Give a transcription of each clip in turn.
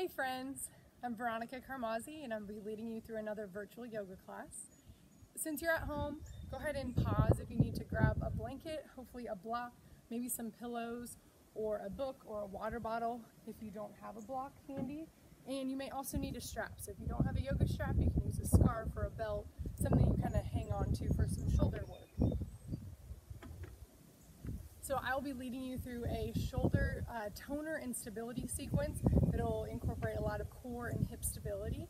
Hey friends, I'm Veronica Carmazzi and I'll be leading you through another virtual yoga class. Since you're at home, go ahead and pause if you need to grab a blanket, hopefully a block, maybe some pillows or a book or a water bottle if you don't have a block handy. And you may also need a strap. So if you don't have a yoga strap, you can use a scarf or a belt, something you kind of hang on to for some shoulder work. So I'll be leading you through a shoulder toner and stability sequence that'll incorporate a lot of core and hip stability.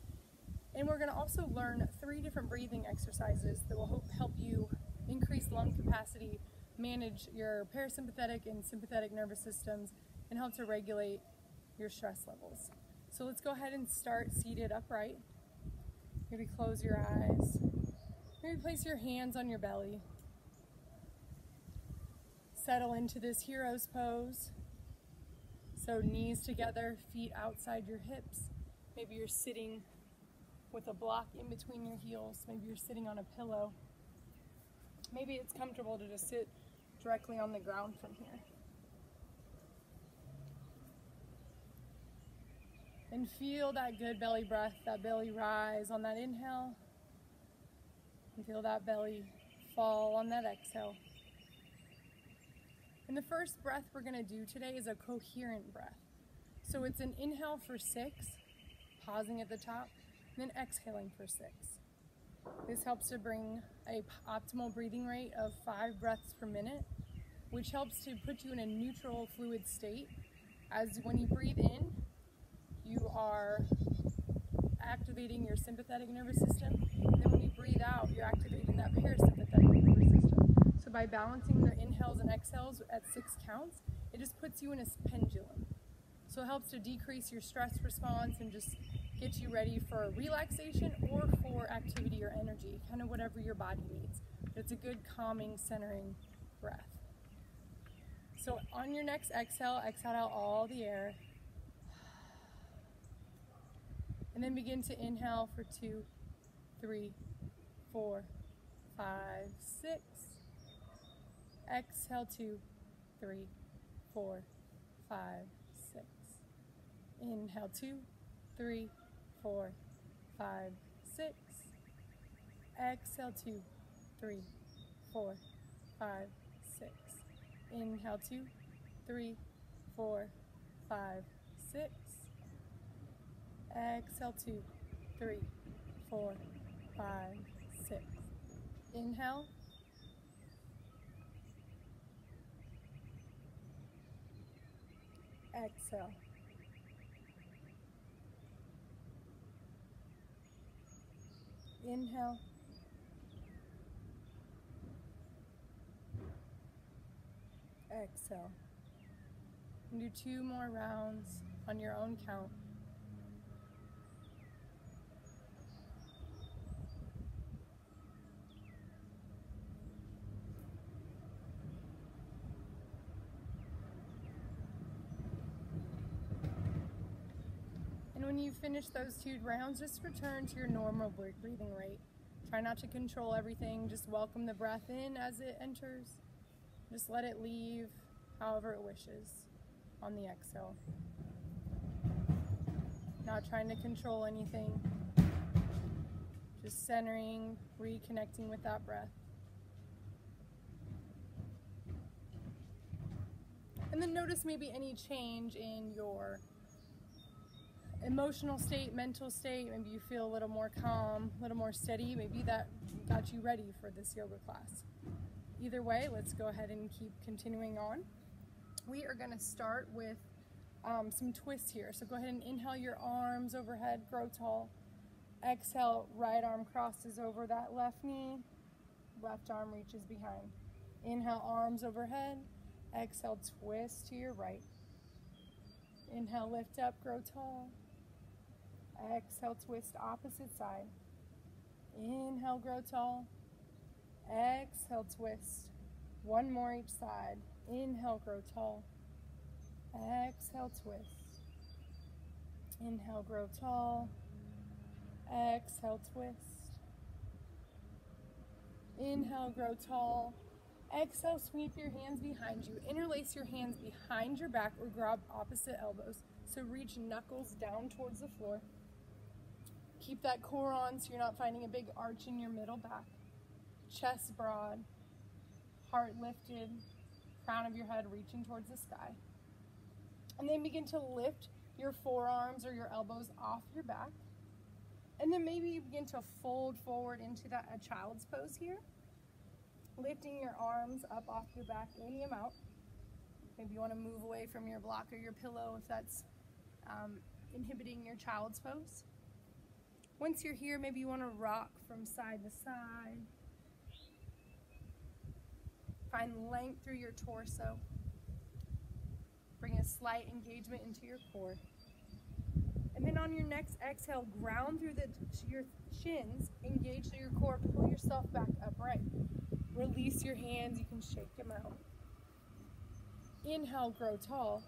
And we're going to also learn 3 different breathing exercises that will help you increase lung capacity, manage your parasympathetic and sympathetic nervous systems, and help to regulate your stress levels. So let's go ahead and start seated upright. Maybe close your eyes. Maybe place your hands on your belly. Settle into this hero's pose. So knees together, feet outside your hips. Maybe you're sitting with a block in between your heels. Maybe you're sitting on a pillow. Maybe it's comfortable to just sit directly on the ground from here. And feel that good belly breath, that belly rise on that inhale. And feel that belly fall on that exhale. And the first breath we're going to do today is a coherent breath. So it's an inhale for 6, pausing at the top, and then exhaling for 6. This helps to bring an optimal breathing rate of 5 breaths per minute, which helps to put you in a neutral fluid state, as when you breathe in, you are activating your sympathetic nervous system, and then when you breathe out, you're activating that parasympathetic nervous system. So by balancing the inhales and exhales at 6 counts, it just puts you in a pendulum. So it helps to decrease your stress response and just get you ready for relaxation or for activity or energy, kind of whatever your body needs. But it's a good calming, centering breath. So on your next exhale, exhale out all the air. And then begin to inhale for 2, 3, 4, 5, 6. Exhale 2, 3, 4, 5, 6. Inhale 2, 3, 4, 5, 6. Exhale 2, 3, 4, 5, 6. Inhale 2, 3, 4, 5, 6. Exhale 2, 3, 4, 5, 6. Inhale. Exhale. Inhale. Exhale. And do 2 more rounds on your own count. When you finish those 2 rounds, just return to your normal breathing rate. Try not to control everything. Just welcome the breath in as it enters. Just let it leave however it wishes on the exhale. Not trying to control anything. Just centering, reconnecting with that breath. And then notice maybe any change in your emotional state, mental state. Maybe you feel a little more calm, a little more steady. Maybe that got you ready for this yoga class. Either way, let's go ahead and keep continuing on. We are going to start with some twists here. So go ahead and inhale your arms overhead, grow tall. Exhale, right arm crosses over that left knee, left arm reaches behind. Inhale, arms overhead. Exhale, twist to your right. Inhale, lift up, grow tall. Exhale, twist opposite side. Inhale, grow tall. Exhale, twist. 1 more each side. Inhale, grow tall. Exhale, twist. Inhale, grow tall. Exhale, twist. Inhale, grow tall. Exhale, sweep your hands behind you. Interlace your hands behind your back or grab opposite elbows. So reach knuckles down towards the floor. Keep that core on so you're not finding a big arch in your middle back. Chest broad, heart lifted, crown of your head reaching towards the sky. And then begin to lift your forearms or your elbows off your back. And then maybe you begin to fold forward into a child's pose here. Lifting your arms up off your back any amount. Maybe you want to move away from your block or your pillow if that's inhibiting your child's pose. Once you're here, maybe you want to rock from side to side. Find length through your torso. Bring a slight engagement into your core. And then on your next exhale, ground through your shins, engage through your core, pull yourself back upright. Release your hands, you can shake them out. Inhale, grow tall.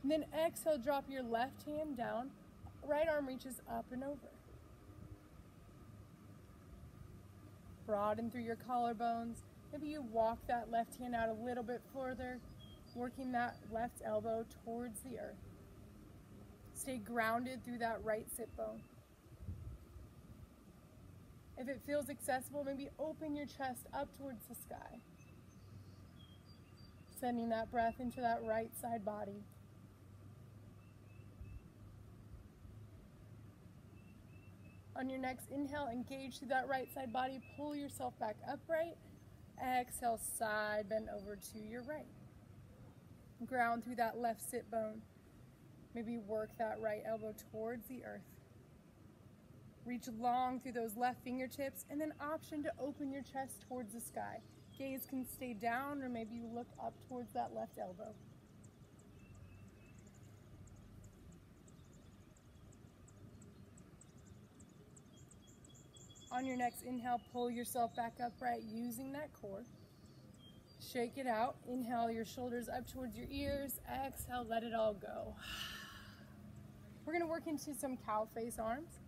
And then exhale, drop your left hand down. Right arm reaches up and over. Broaden through your collarbones. Maybe you walk that left hand out a little bit further, working that left elbow towards the earth. Stay grounded through that right sit bone. If it feels accessible, maybe open your chest up towards the sky. Sending that breath into that right side body. On your next inhale, engage through that right side body. Pull yourself back upright. Exhale, side bend over to your right. Ground through that left sit bone. Maybe work that right elbow towards the earth. Reach long through those left fingertips, and then option to open your chest towards the sky. Gaze can stay down, or maybe you look up towards that left elbow. On your next inhale, pull yourself back upright using that core. Shake it out. Inhale your shoulders up towards your ears. Exhale, let it all go. We're going to work into some cow face arms.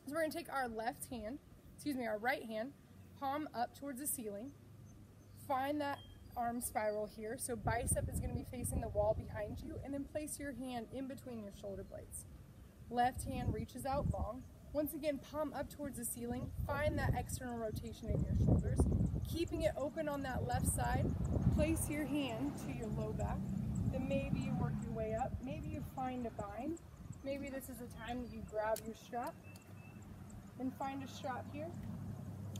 So we're going to take our our right hand, palm up towards the ceiling. Find that arm spiral here. So bicep is going to be facing the wall behind you, and then place your hand in between your shoulder blades. Left hand reaches out long. Once again, palm up towards the ceiling. Find that external rotation in your shoulders. Keeping it open on that left side, place your hand to your low back. Then maybe you work your way up. Maybe you find a bind. Maybe this is a time that you grab your strap and find a strap here.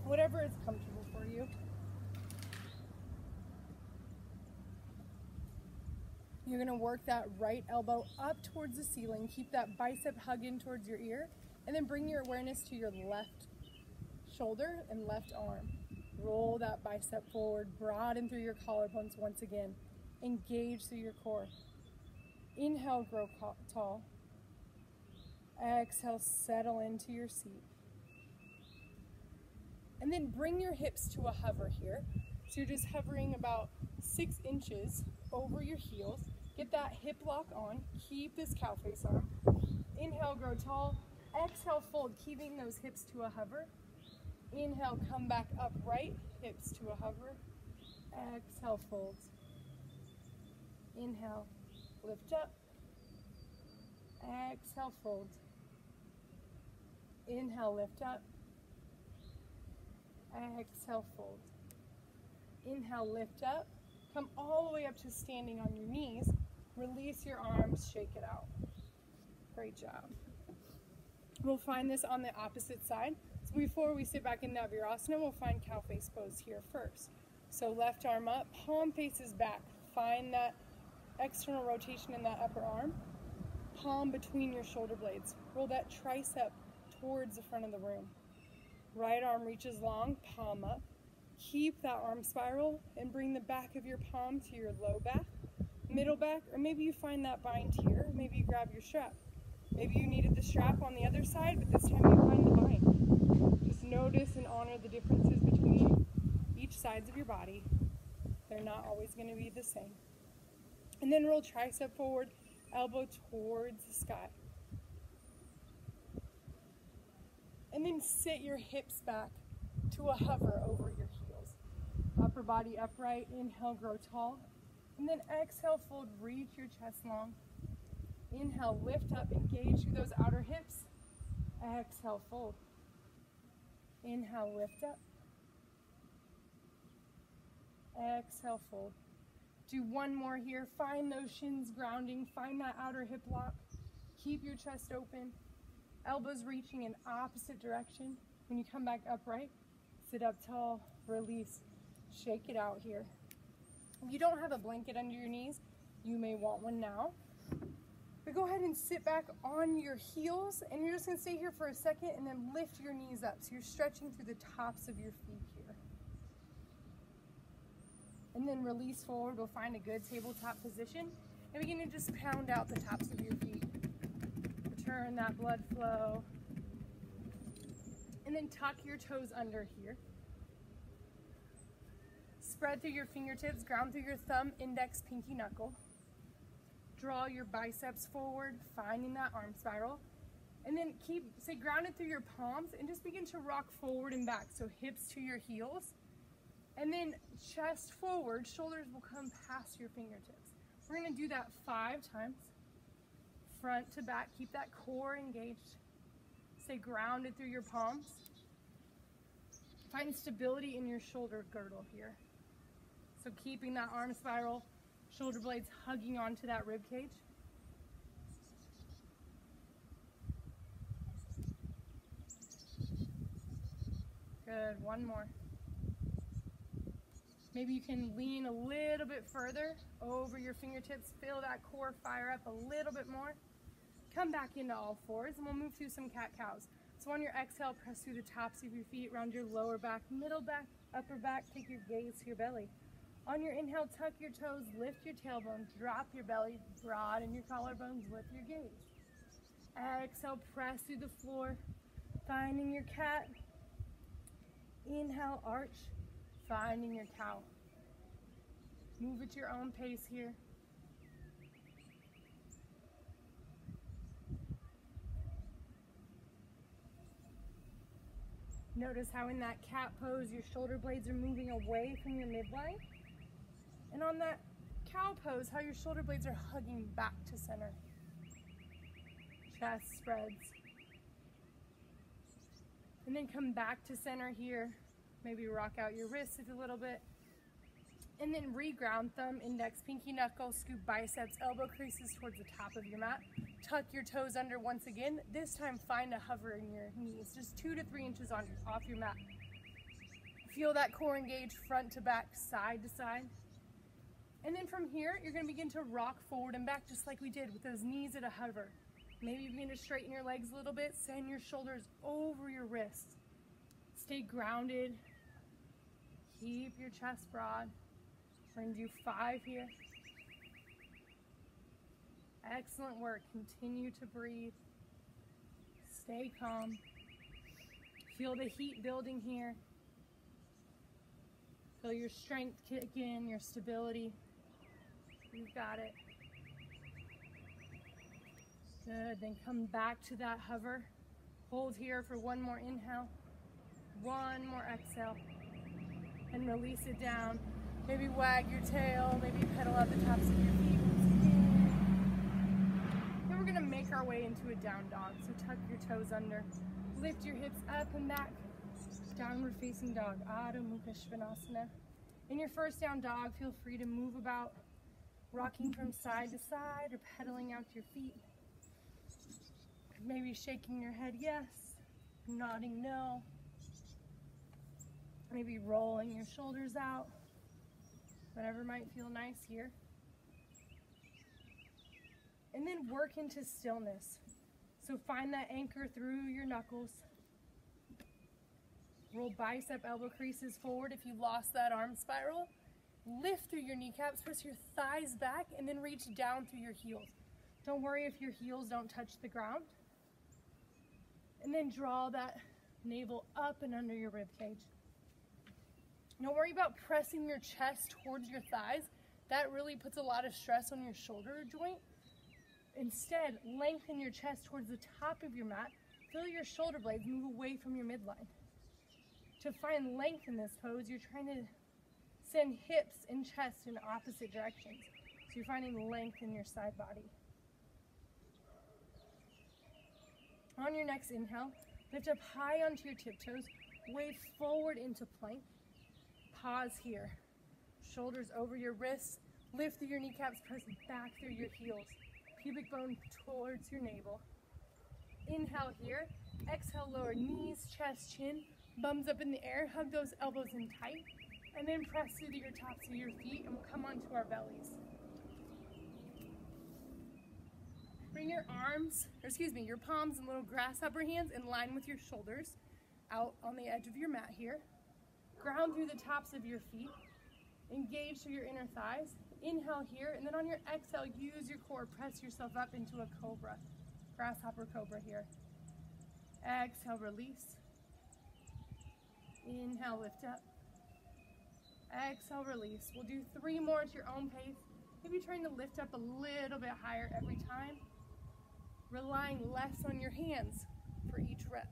Whatever is comfortable for you. You're going to work that right elbow up towards the ceiling. Keep that bicep hug in towards your ear. And then bring your awareness to your left shoulder and left arm. Roll that bicep forward. Broaden through your collarbones once again. Engage through your core. Inhale, grow tall. Exhale, settle into your seat. And then bring your hips to a hover here. So you're just hovering about 6 inches over your heels. Get that hip lock on. Keep this cow face arm. Inhale, grow tall. Exhale, fold, keeping those hips to a hover. Inhale, come back upright, hips to a hover. Exhale, fold. Inhale, lift up. Exhale, fold. Inhale, lift up. Exhale, fold. Inhale, lift up. Come all the way up to standing on your knees. Release your arms, shake it out. Great job. We'll find this on the opposite side. So before we sit back in that Virasana, we'll find cow face pose here first. So left arm up, palm faces back. Find that external rotation in that upper arm. Palm between your shoulder blades. Roll that tricep towards the front of the room. Right arm reaches long, palm up. Keep that arm spiral and bring the back of your palm to your low back, middle back, or maybe you find that bind here. Maybe you grab your strap. Maybe you needed the strap on the other side, but this time you find the bind. Just notice and honor the differences between each sides of your body. They're not always going to be the same. And then roll tricep forward, elbow towards the sky. And then sit your hips back to a hover over your heels. Upper body upright, inhale, grow tall. And then exhale, fold, reach your chest long. Inhale, lift up, engage through those outer hips. Exhale, fold. Inhale, lift up. Exhale, fold. Do one more here. Find those shins grounding. Find that outer hip lock. Keep your chest open. Elbows reaching in opposite direction. When you come back upright, sit up tall, release. Shake it out here. If you don't have a blanket under your knees, you may want one now. But go ahead and sit back on your heels, and you're just going to stay here for a second and then lift your knees up. So you're stretching through the tops of your feet here. And then release forward. We'll find a good tabletop position and begin to just pound out the tops of your feet. Return that blood flow. And then tuck your toes under here. Spread through your fingertips, ground through your thumb, index, pinky, knuckle. Draw your biceps forward, finding that arm spiral. And then stay grounded through your palms and just begin to rock forward and back. So hips to your heels. And then chest forward, shoulders will come past your fingertips. We're gonna do that 5 times. Front to back, keep that core engaged. Stay grounded through your palms. Find stability in your shoulder girdle here. So keeping that arm spiral, shoulder blades hugging onto that rib cage. Good, one more. Maybe you can lean a little bit further over your fingertips, feel that core fire up a little bit more. Come back into all fours and we'll move through some cat-cows. So on your exhale, press through the tops of your feet, round your lower back, middle back, upper back, take your gaze to your belly. On your inhale, tuck your toes, lift your tailbone, drop your belly, broaden your collarbones, lift your gaze. Exhale, press through the floor, finding your cat. Inhale, arch, finding your cow. Move at your own pace here. Notice how in that cat pose, your shoulder blades are moving away from your midline. And on that cow pose, how your shoulder blades are hugging back to center. Chest spreads. And then come back to center here. Maybe rock out your wrists a little bit. And then reground, thumb, index, pinky, knuckle, scoop biceps, elbow creases towards the top of your mat. Tuck your toes under once again. This time find a hover in your knees, just 2 to 3 inches off your mat. Feel that core engage front to back, side to side. And then from here, you're gonna begin to rock forward and back just like we did with those knees at a hover. Maybe begin to straighten your legs a little bit, send your shoulders over your wrists. Stay grounded, keep your chest broad. We're gonna do 5 here. Excellent work, continue to breathe. Stay calm. Feel the heat building here. Feel your strength kick in, your stability. You've got it. Good, then come back to that hover. Hold here for one more inhale. One more exhale. And release it down. Maybe wag your tail, maybe pedal out the tops of your feet. Then we're gonna make our way into a down dog. So tuck your toes under. Lift your hips up and back. Downward facing dog, Adho Mukha Svanasana. In your first down dog, feel free to move about, rocking from side to side or pedaling out your feet. Maybe shaking your head yes, nodding no. Maybe rolling your shoulders out. Whatever might feel nice here. And then work into stillness. So find that anchor through your knuckles. Roll bicep elbow creases forward if you lost that arm spiral. Lift through your kneecaps, press your thighs back, and then reach down through your heels. Don't worry if your heels don't touch the ground. And then draw that navel up and under your rib cage. Don't worry about pressing your chest towards your thighs. That really puts a lot of stress on your shoulder joint. Instead, lengthen your chest towards the top of your mat. Feel your shoulder blades move away from your midline. To find length in this pose, you're trying to send hips and chest in opposite directions. So you're finding length in your side body. On your next inhale, lift up high onto your tiptoes, wave forward into plank. Pause here. Shoulders over your wrists, lift through your kneecaps, press back through your heels. Pubic bone towards your navel. Inhale here, exhale, lower knees, chest, chin, bums up in the air, hug those elbows in tight, and then press through to your tops of your feet, and we'll come onto our bellies. Bring your your palms and little grasshopper hands in line with your shoulders, out on the edge of your mat here. Ground through the tops of your feet. Engage through your inner thighs. Inhale here, and then on your exhale, use your core. Press yourself up into a cobra. Grasshopper cobra here. Exhale, release. Inhale, lift up. Exhale, release. We'll do 3 more at your own pace. Maybe trying to lift up a little bit higher every time. Relying less on your hands for each rep.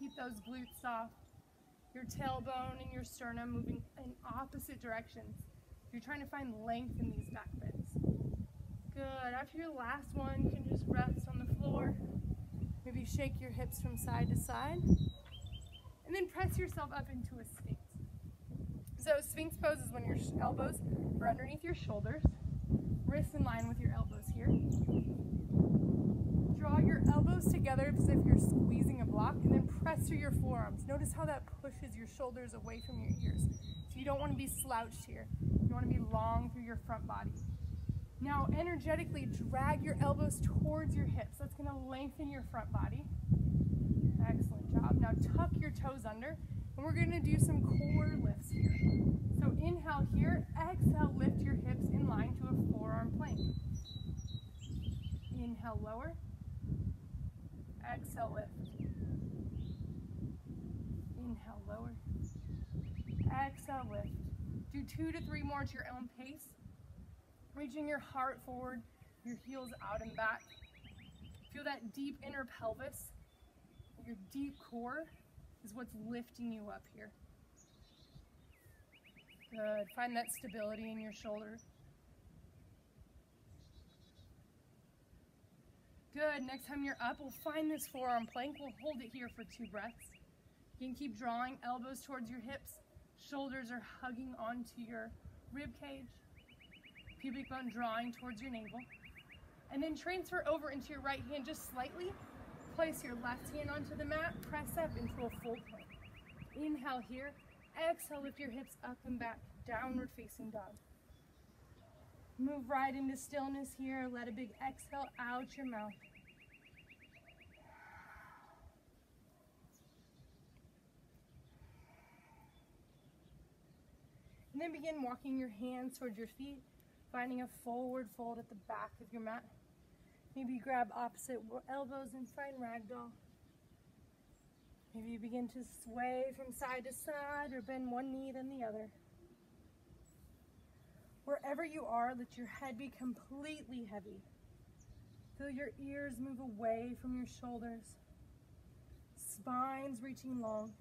Keep those glutes soft. Your tailbone and your sternum moving in opposite directions. You're trying to find length in these back bends. Good. After your last one, you can just rest on the floor. Maybe shake your hips from side to side. And then press yourself up into a sphinx. So sphinx pose is when your elbows are underneath your shoulders. Wrists in line with your elbows here. Draw your elbows together as if you're squeezing a block, and then press through your forearms. Notice how that pushes your shoulders away from your ears. So you don't want to be slouched here. You want to be long through your front body. Now energetically drag your elbows towards your hips. That's going to lengthen your front body. Excellent job. Now tuck your toes under, and we're going to do some core lifts here. So inhale here, exhale, lift your hips in line to a forearm plank. Inhale, lower. Exhale, lift. Inhale, lower. Exhale, lift. Do 2 to 3 more at your own pace. Reaching your heart forward, your heels out and back. Feel that deep inner pelvis. Your deep core is what's lifting you up here. Good. Find that stability in your shoulders. Good. Next time you're up, we'll find this forearm plank. We'll hold it here for 2 breaths. You can keep drawing elbows towards your hips. Shoulders are hugging onto your rib cage. Pubic bone drawing towards your navel. And then transfer over into your right hand just slightly. Place your left hand onto the mat. Press up into a full plank. Inhale here. Exhale, lift your hips up and back. Downward facing dog. Move right into stillness here. Let a big exhale out your mouth. And then begin walking your hands towards your feet, finding a forward fold at the back of your mat. Maybe grab opposite elbows and find ragdoll. Maybe you begin to sway from side to side or bend one knee then the other. Wherever you are, let your head be completely heavy. Feel your ears move away from your shoulders. Spines reaching long.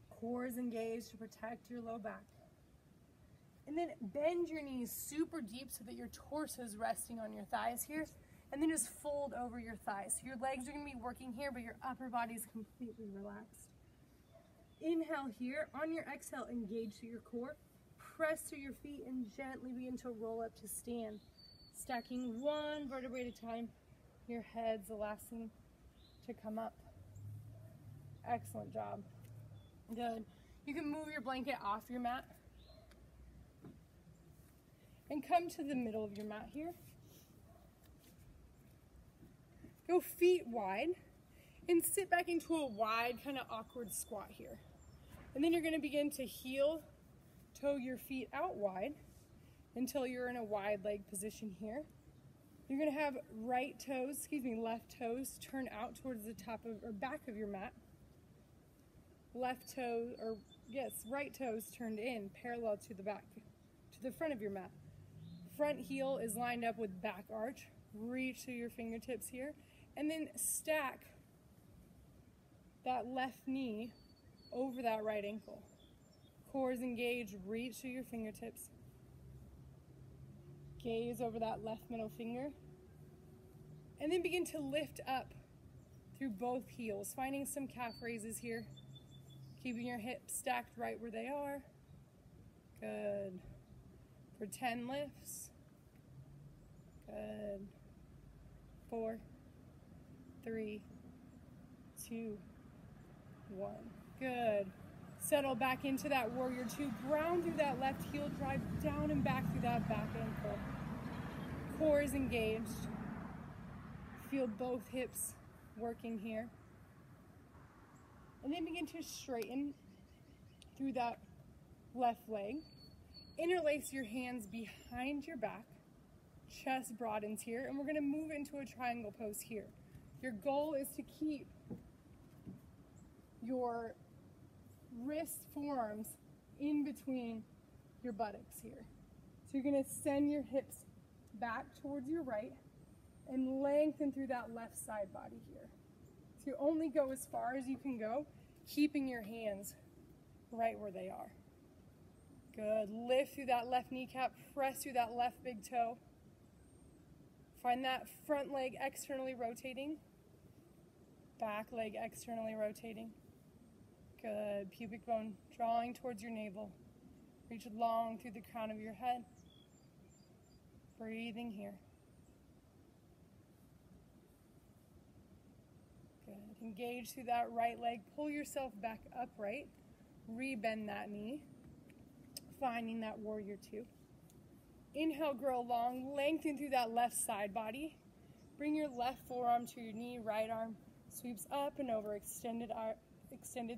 Core is engaged to protect your low back. And then bend your knees super deep so that your torso is resting on your thighs here. And then just fold over your thighs. So your legs are going to be working here, but your upper body is completely relaxed. Inhale here. On your exhale, engage through your core. Press through your feet and gently begin to roll up to stand. Stacking 1 vertebrae at a time. Your head's the last thing to come up. Excellent job. Good. You can move your blanket off your mat. And come to the middle of your mat here. Go feet wide and sit back into a wide, kind of awkward squat here. And then you're going to begin to heel, toe your feet out wide until you're in a wide leg position here. You're going to have left toes turn out towards the top of or back of your mat. Right toes turned in parallel to the back, to the front of your mat. Front heel is lined up with back arch. Reach through your fingertips here. And then stack that left knee over that right ankle. Core is engaged, reach through your fingertips. Gaze over that left middle finger. And then begin to lift up through both heels, finding some calf raises here. Keeping your hips stacked right where they are. Good. For 10 lifts. Good. 4, 3, 2, 1. Good. Settle back into that warrior two. Ground through that left heel, drive down and back through that back ankle. Core is engaged. Feel both hips working here. And then begin to straighten through that left leg. Interlace your hands behind your back. Chest broadens here, and we're going to move into a triangle pose here. Your goal is to keep your wrist forearms in between your buttocks here. So you're going to send your hips back towards your right and lengthen through that left side body here. So you only go as far as you can go, keeping your hands right where they are. Good. Lift through that left kneecap, press through that left big toe. Find that front leg externally rotating, back leg externally rotating. Good. Pubic bone drawing towards your navel. Reach long through the crown of your head. Breathing here. Good. Engage through that right leg. Pull yourself back upright. Rebend that knee. Finding that warrior two. Inhale, grow long. Lengthen through that left side body. Bring your left forearm to your knee. Right arm sweeps up and over. Extended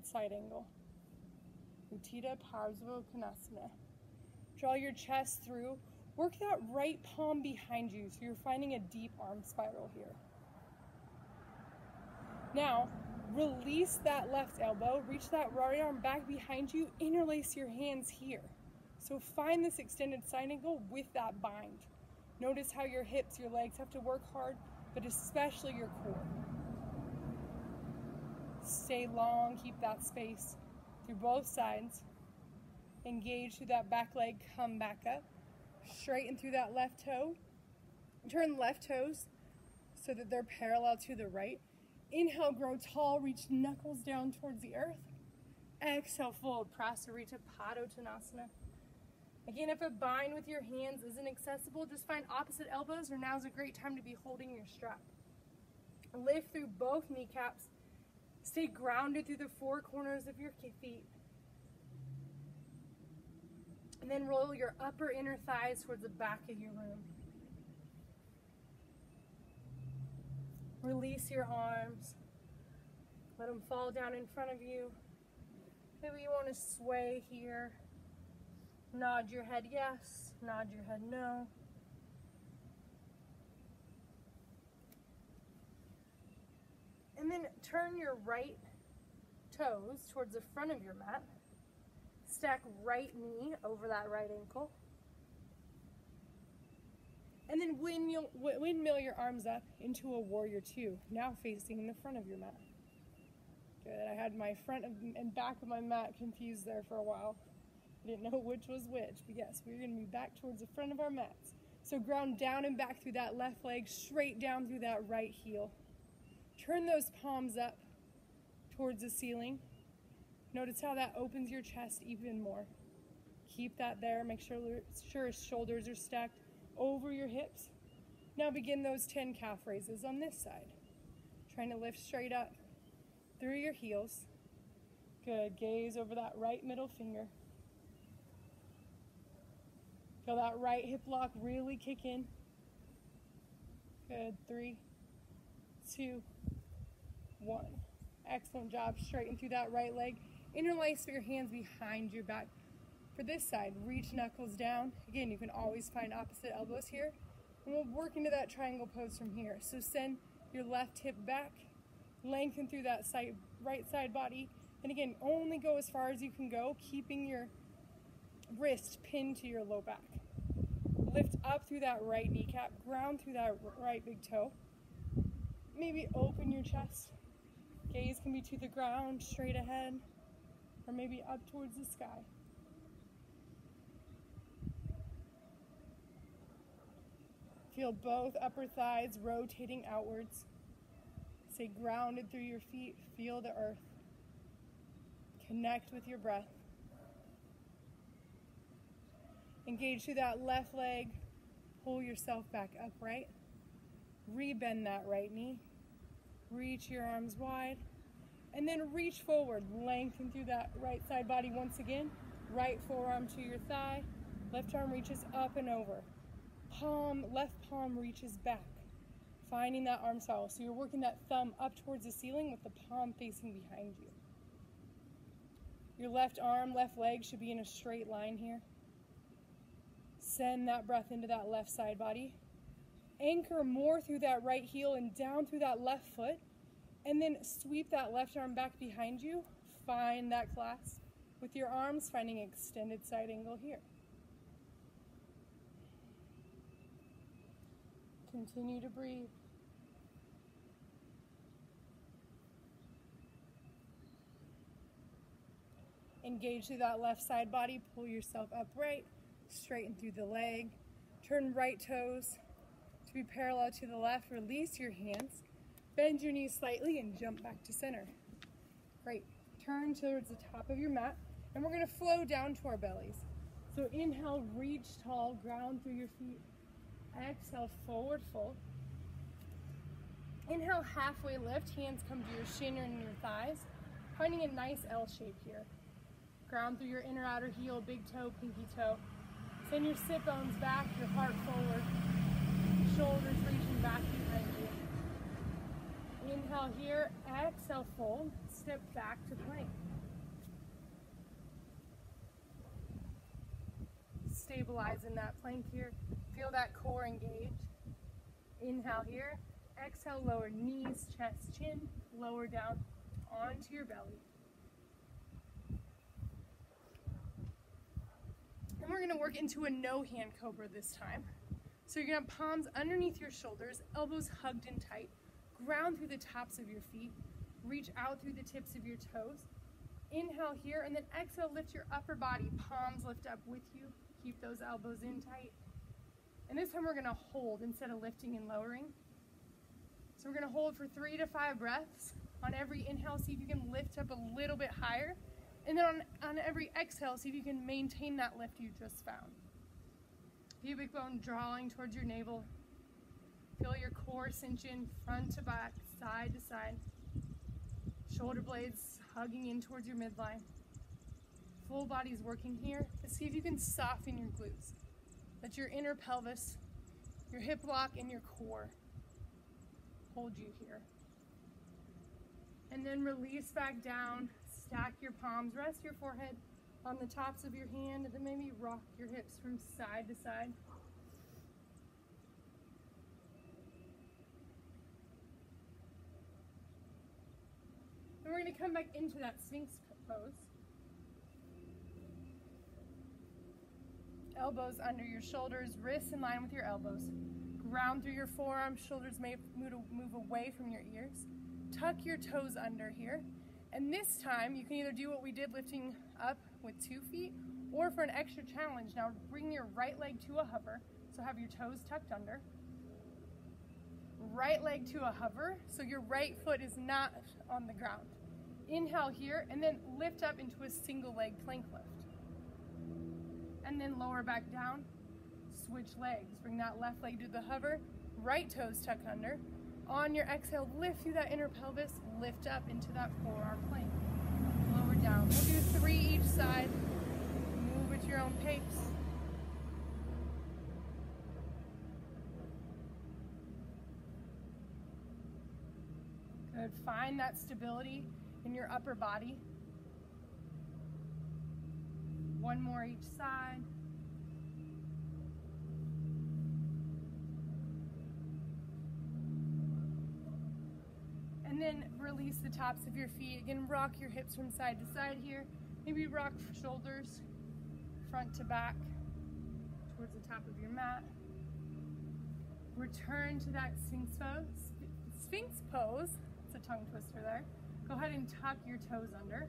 side angle. Utthita Parsvakonasana. Draw your chest through. Work that right palm behind you so you're finding a deep arm spiral here. Now, release that left elbow. Reach that right arm back behind you. Interlace your hands here. So find this extended side angle with that bind. Notice how your hips, your legs have to work hard, but especially your core. Stay long, keep that space through both sides. Engage through that back leg, come back up. Straighten through that left toe. Turn left toes so that they're parallel to the right. Inhale, grow tall, reach knuckles down towards the earth. Exhale, fold, Prasarita Padottanasana. Again, if a bind with your hands isn't accessible, just find opposite elbows, or now's a great time to be holding your strap. Lift through both kneecaps. Stay grounded through the four corners of your feet. And then roll your upper inner thighs towards the back of your room. Release your arms. Let them fall down in front of you. Maybe you want to sway here. Nod your head yes, nod your head no. And then turn your right toes towards the front of your mat. Stack right knee over that right ankle. And then windmill your arms up into a warrior two, now facing the front of your mat. Good. I had my front and back of my mat confused there for a while. I didn't know which was which, but yes, we're going to be back towards the front of our mats. So ground down and back through that left leg, straight down through that right heel. Turn those palms up towards the ceiling. Notice how that opens your chest even more. Keep that there. Make sure shoulders are stacked over your hips. Now begin those 10 calf raises on this side. Trying to lift straight up through your heels. Good. Gaze over that right middle finger. Feel that right hip lock really kick in. Good. 3, 2, 1. Excellent job. Straighten through that right leg. Interlace your hands behind your back. For this side, reach knuckles down. Again, you can always find opposite elbows here. And we'll work into that triangle pose from here. So send your left hip back. Lengthen through that right side body. And again, only go as far as you can go, keeping your wrist pinned to your low back. Lift up through that right kneecap. Ground through that right big toe. Maybe open your chest. Gaze can be to the ground, straight ahead, or maybe up towards the sky. Feel both upper thighs rotating outwards. Stay grounded through your feet. Feel the earth. Connect with your breath. Engage through that left leg. Pull yourself back upright. Rebend that right knee. Reach your arms wide. And then reach forward. Lengthen through that right side body once again. Right forearm to your thigh. Left arm reaches up and over. Left palm reaches back. Finding that arm spiral. So you're working that thumb up towards the ceiling with the palm facing behind you. Your left arm, left leg should be in a straight line here. Send that breath into that left side body. Anchor more through that right heel and down through that left foot. And then sweep that left arm back behind you. Find that clasp with your arms, finding extended side angle here. Continue to breathe. Engage through that left side body. Pull yourself upright. Straighten through the leg. Turn right toes to be parallel to the left. Release your hands. Bend your knees slightly and jump back to center. Great. Turn towards the top of your mat. And we're going to flow down to our bellies. So inhale, reach tall, ground through your feet. Exhale, forward fold. Inhale, halfway lift. Hands come to your shin and your thighs. Finding a nice L shape here. Ground through your inner outer heel, big toe, pinky toe. Send your sit bones back, your heart forward. Shoulders reaching back behind you. Inhale here, exhale, fold. Step back to plank. Stabilize in that plank here. Feel that core engage. Inhale here. Exhale, lower knees, chest, chin. Lower down onto your belly. And we're going to work into a no-hand cobra this time. So you're going to have palms underneath your shoulders, elbows hugged in tight. Ground through the tops of your feet. Reach out through the tips of your toes. Inhale here, and then exhale, lift your upper body. Palms lift up with you. Keep those elbows in tight. And this time we're going to hold instead of lifting and lowering. So we're going to hold for 3 to 5 breaths. On every inhale, see if you can lift up a little bit higher. And then on every exhale, see if you can maintain that lift you just found. Pubic bone drawing towards your navel. Feel your core cinch in front to back, side to side. Shoulder blades hugging in towards your midline. Full body's working here. But see if you can soften your glutes. Let your inner pelvis, your hip block, and your core hold you here. And then release back down. Stack your palms, rest your forehead on the tops of your hand, and then maybe rock your hips from side to side. And we're going to come back into that Sphinx pose. Elbows under your shoulders, wrists in line with your elbows. Ground through your forearms, shoulders may move away from your ears. Tuck your toes under here. And this time, you can either do what we did lifting up with 2 feet, or for an extra challenge, now bring your right leg to a hover, so have your toes tucked under. Right leg to a hover, so your right foot is not on the ground. Inhale here, and then lift up into a single leg plank lift. And then lower back down, switch legs. Bring that left leg to the hover, right toes tuck under. On your exhale, lift through that inner pelvis, lift up into that forearm plank. Lower down. We'll do 3 each side. Move at your own pace. Good. Find that stability in your upper body. 1 more each side. And then release the tops of your feet. Again, rock your hips from side to side here. Maybe rock shoulders front to back towards the top of your mat. Return to that Sphinx pose. It's a tongue twister there. Go ahead and tuck your toes under.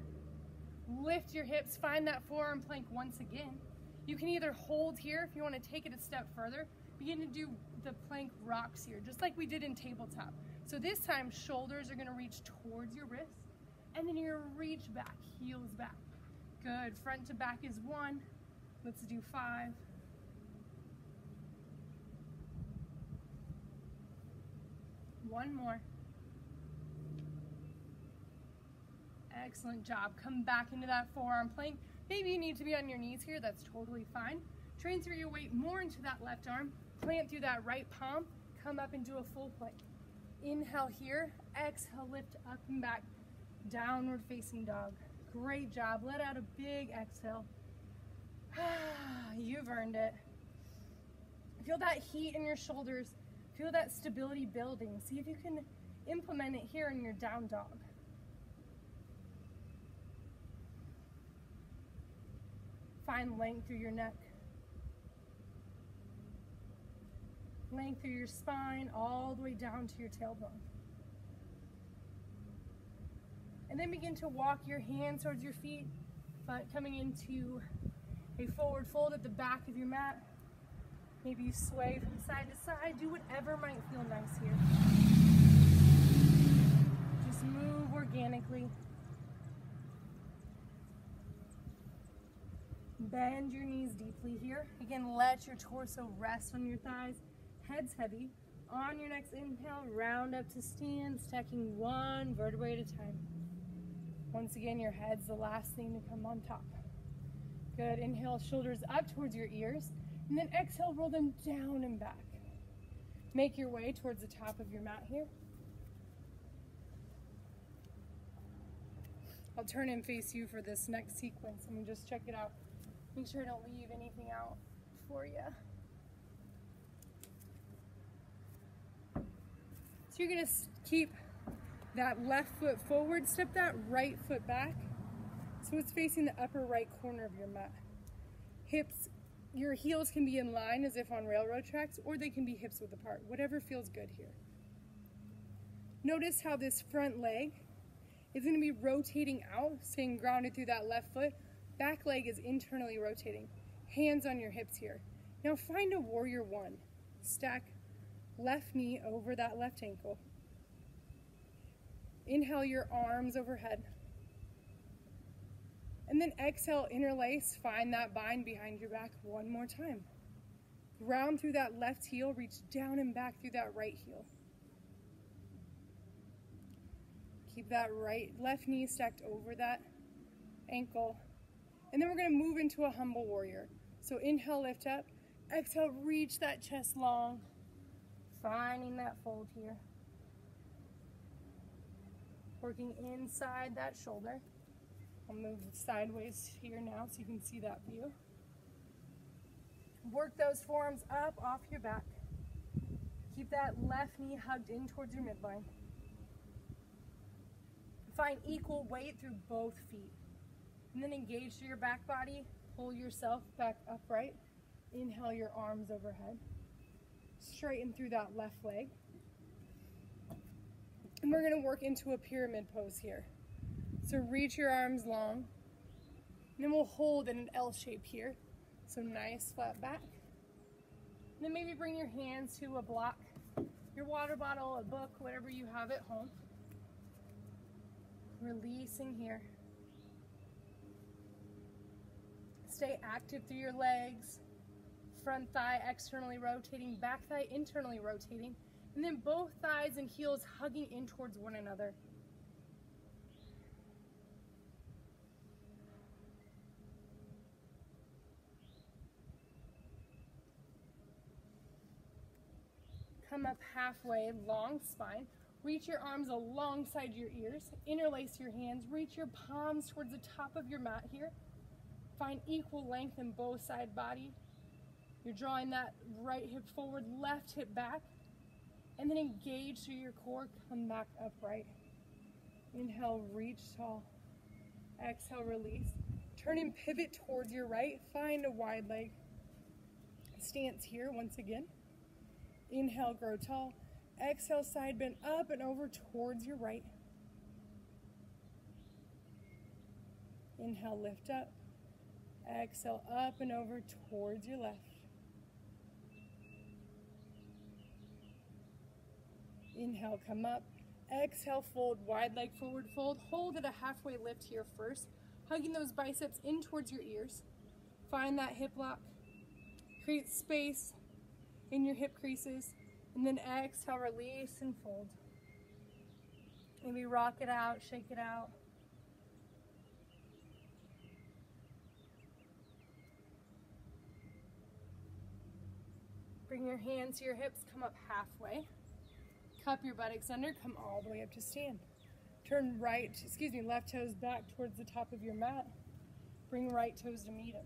Lift your hips. Find that forearm plank once again. You can either hold here if you want to take it a step further. Begin to do the plank rocks here, just like we did in tabletop. So this time, shoulders are gonna reach towards your wrists, and then you're gonna reach back, heels back. Good, front to back is 1. Let's do 5. One more. Excellent job. Come back into that forearm plank. Maybe you need to be on your knees here, that's totally fine. Transfer your weight more into that left arm, plant through that right palm, come up into a full plank. Inhale here, exhale, lift up and back, downward facing dog. Great job, let out a big exhale. You've earned it. Feel that heat in your shoulders, feel that stability building. See if you can implement it here in your down dog. Find length through your neck. Length through your spine, all the way down to your tailbone. And then begin to walk your hands towards your feet, coming into a forward fold at the back of your mat. Maybe you sway from side to side. Do whatever might feel nice here. Just move organically. Bend your knees deeply here. Again, let your torso rest on your thighs. Head's heavy. On your next inhale, round up to stand, stacking 1 vertebrae at a time. Once again, your head's the last thing to come on top. Good. Inhale, shoulders up towards your ears. And then exhale, roll them down and back. Make your way towards the top of your mat here. I'll turn and face you for this next sequence. Let me just check it out. Make sure I don't leave anything out for you. So you're gonna keep that left foot forward, step that right foot back. So it's facing the upper right corner of your mat. Hips, your heels can be in line as if on railroad tracks, or they can be hips width apart, whatever feels good here. Notice how this front leg is gonna be rotating out, staying grounded through that left foot. Back leg is internally rotating. Hands on your hips here. Now find a warrior 1. Stack left knee over that left ankle. Inhale your arms overhead. And then exhale, interlace, find that bind behind your back 1 more time. Ground through that left heel, reach down and back through that right heel. Keep that left knee stacked over that ankle. And then we're gonna move into a humble warrior. So inhale, lift up. Exhale, reach that chest long. Finding that fold here. Working inside that shoulder. I'll move sideways here now so you can see that view. Work those forearms up off your back. Keep that left knee hugged in towards your midline. Find equal weight through both feet. And then engage through your back body. Pull yourself back upright. Inhale your arms overhead. Straighten through that left leg. And we're going to work into a pyramid pose here. So reach your arms long. And then we'll hold in an L shape here. So nice flat back. And then maybe bring your hands to a block, your water bottle, a book, whatever you have at home. Releasing here. Stay active through your legs. Front thigh externally rotating, back thigh internally rotating, and then both thighs and heels hugging in towards one another. Come up halfway, long spine. Reach your arms alongside your ears. Interlace your hands. Reach your palms towards the top of your mat here. Find equal length in both side body. You're drawing that right hip forward, left hip back. And then engage through your core. Come back upright. Inhale, reach tall. Exhale, release. Turn and pivot towards your right. Find a wide leg stance here once again. Inhale, grow tall. Exhale, side bend up and over towards your right. Inhale, lift up. Exhale, up and over towards your left. Inhale, come up. Exhale, fold, wide leg forward fold. Hold at a halfway lift here first, hugging those biceps in towards your ears. Find that hip lock. Create space in your hip creases. And then exhale, release and fold. Maybe rock it out, shake it out. Bring your hands to your hips, come up halfway. Cup your buttocks under, come all the way up to stand. Turn left toes back towards the top of your mat. Bring right toes to meet them.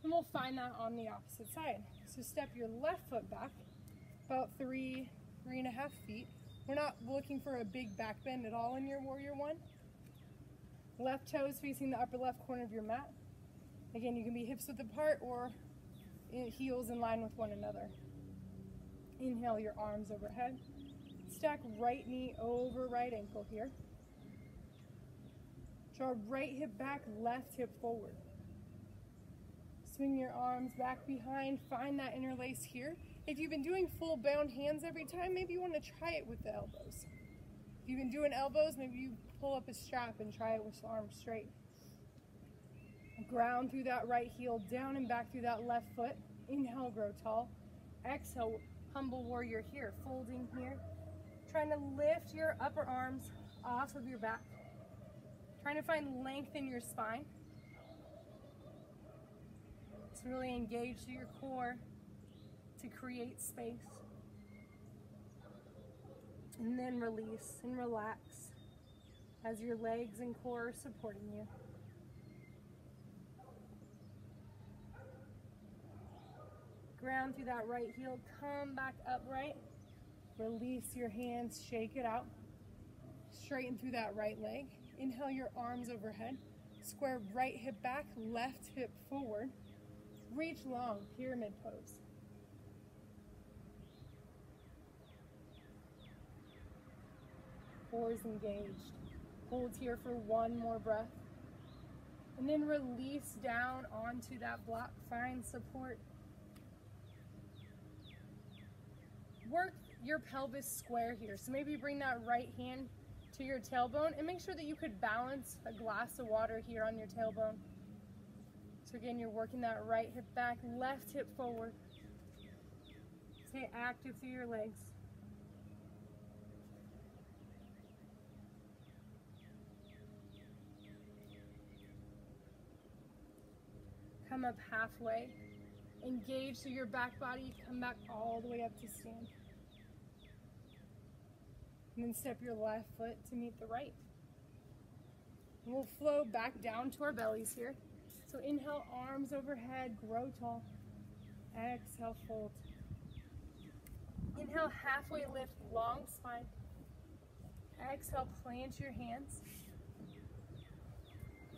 And we'll find that on the opposite side. So step your left foot back about 3.5 feet. We're not looking for a big back bend at all in your Warrior One. Left toes facing the upper left corner of your mat. Again, you can be hips width apart or heels in line with one another. Inhale your arms overhead. Stack right knee over right ankle here. Draw right hip back, left hip forward. Swing your arms back behind. Find that interlace here. If you've been doing full bound hands every time, maybe you want to try it with the elbows. If you've been doing elbows, maybe you pull up a strap and try it with the arms straight. Ground through that right heel, down and back through that left foot. Inhale, grow tall. Exhale, humble warrior here, folding here. Trying to lift your upper arms off of your back. Trying to find length in your spine. To really engage through your core to create space. And then release and relax as your legs and core are supporting you. Ground through that right heel, come back upright. Release your hands, shake it out. Straighten through that right leg. Inhale your arms overhead. Square right hip back, left hip forward. Reach long, pyramid pose. Core is engaged. Hold here for one more breath. And then release down onto that block. Find support. Work your pelvis square here. So maybe bring that right hand to your tailbone and make sure that you could balance a glass of water here on your tailbone. So again, you're working that right hip back, left hip forward. Stay active through your legs. Come up halfway. Engage through your back body. Come back all the way up to stand. And then step your left foot to meet the right. And we'll flow back down to our bellies here. So inhale, arms overhead, grow tall. Exhale, fold. Inhale, halfway lift, long spine. Exhale, plant your hands.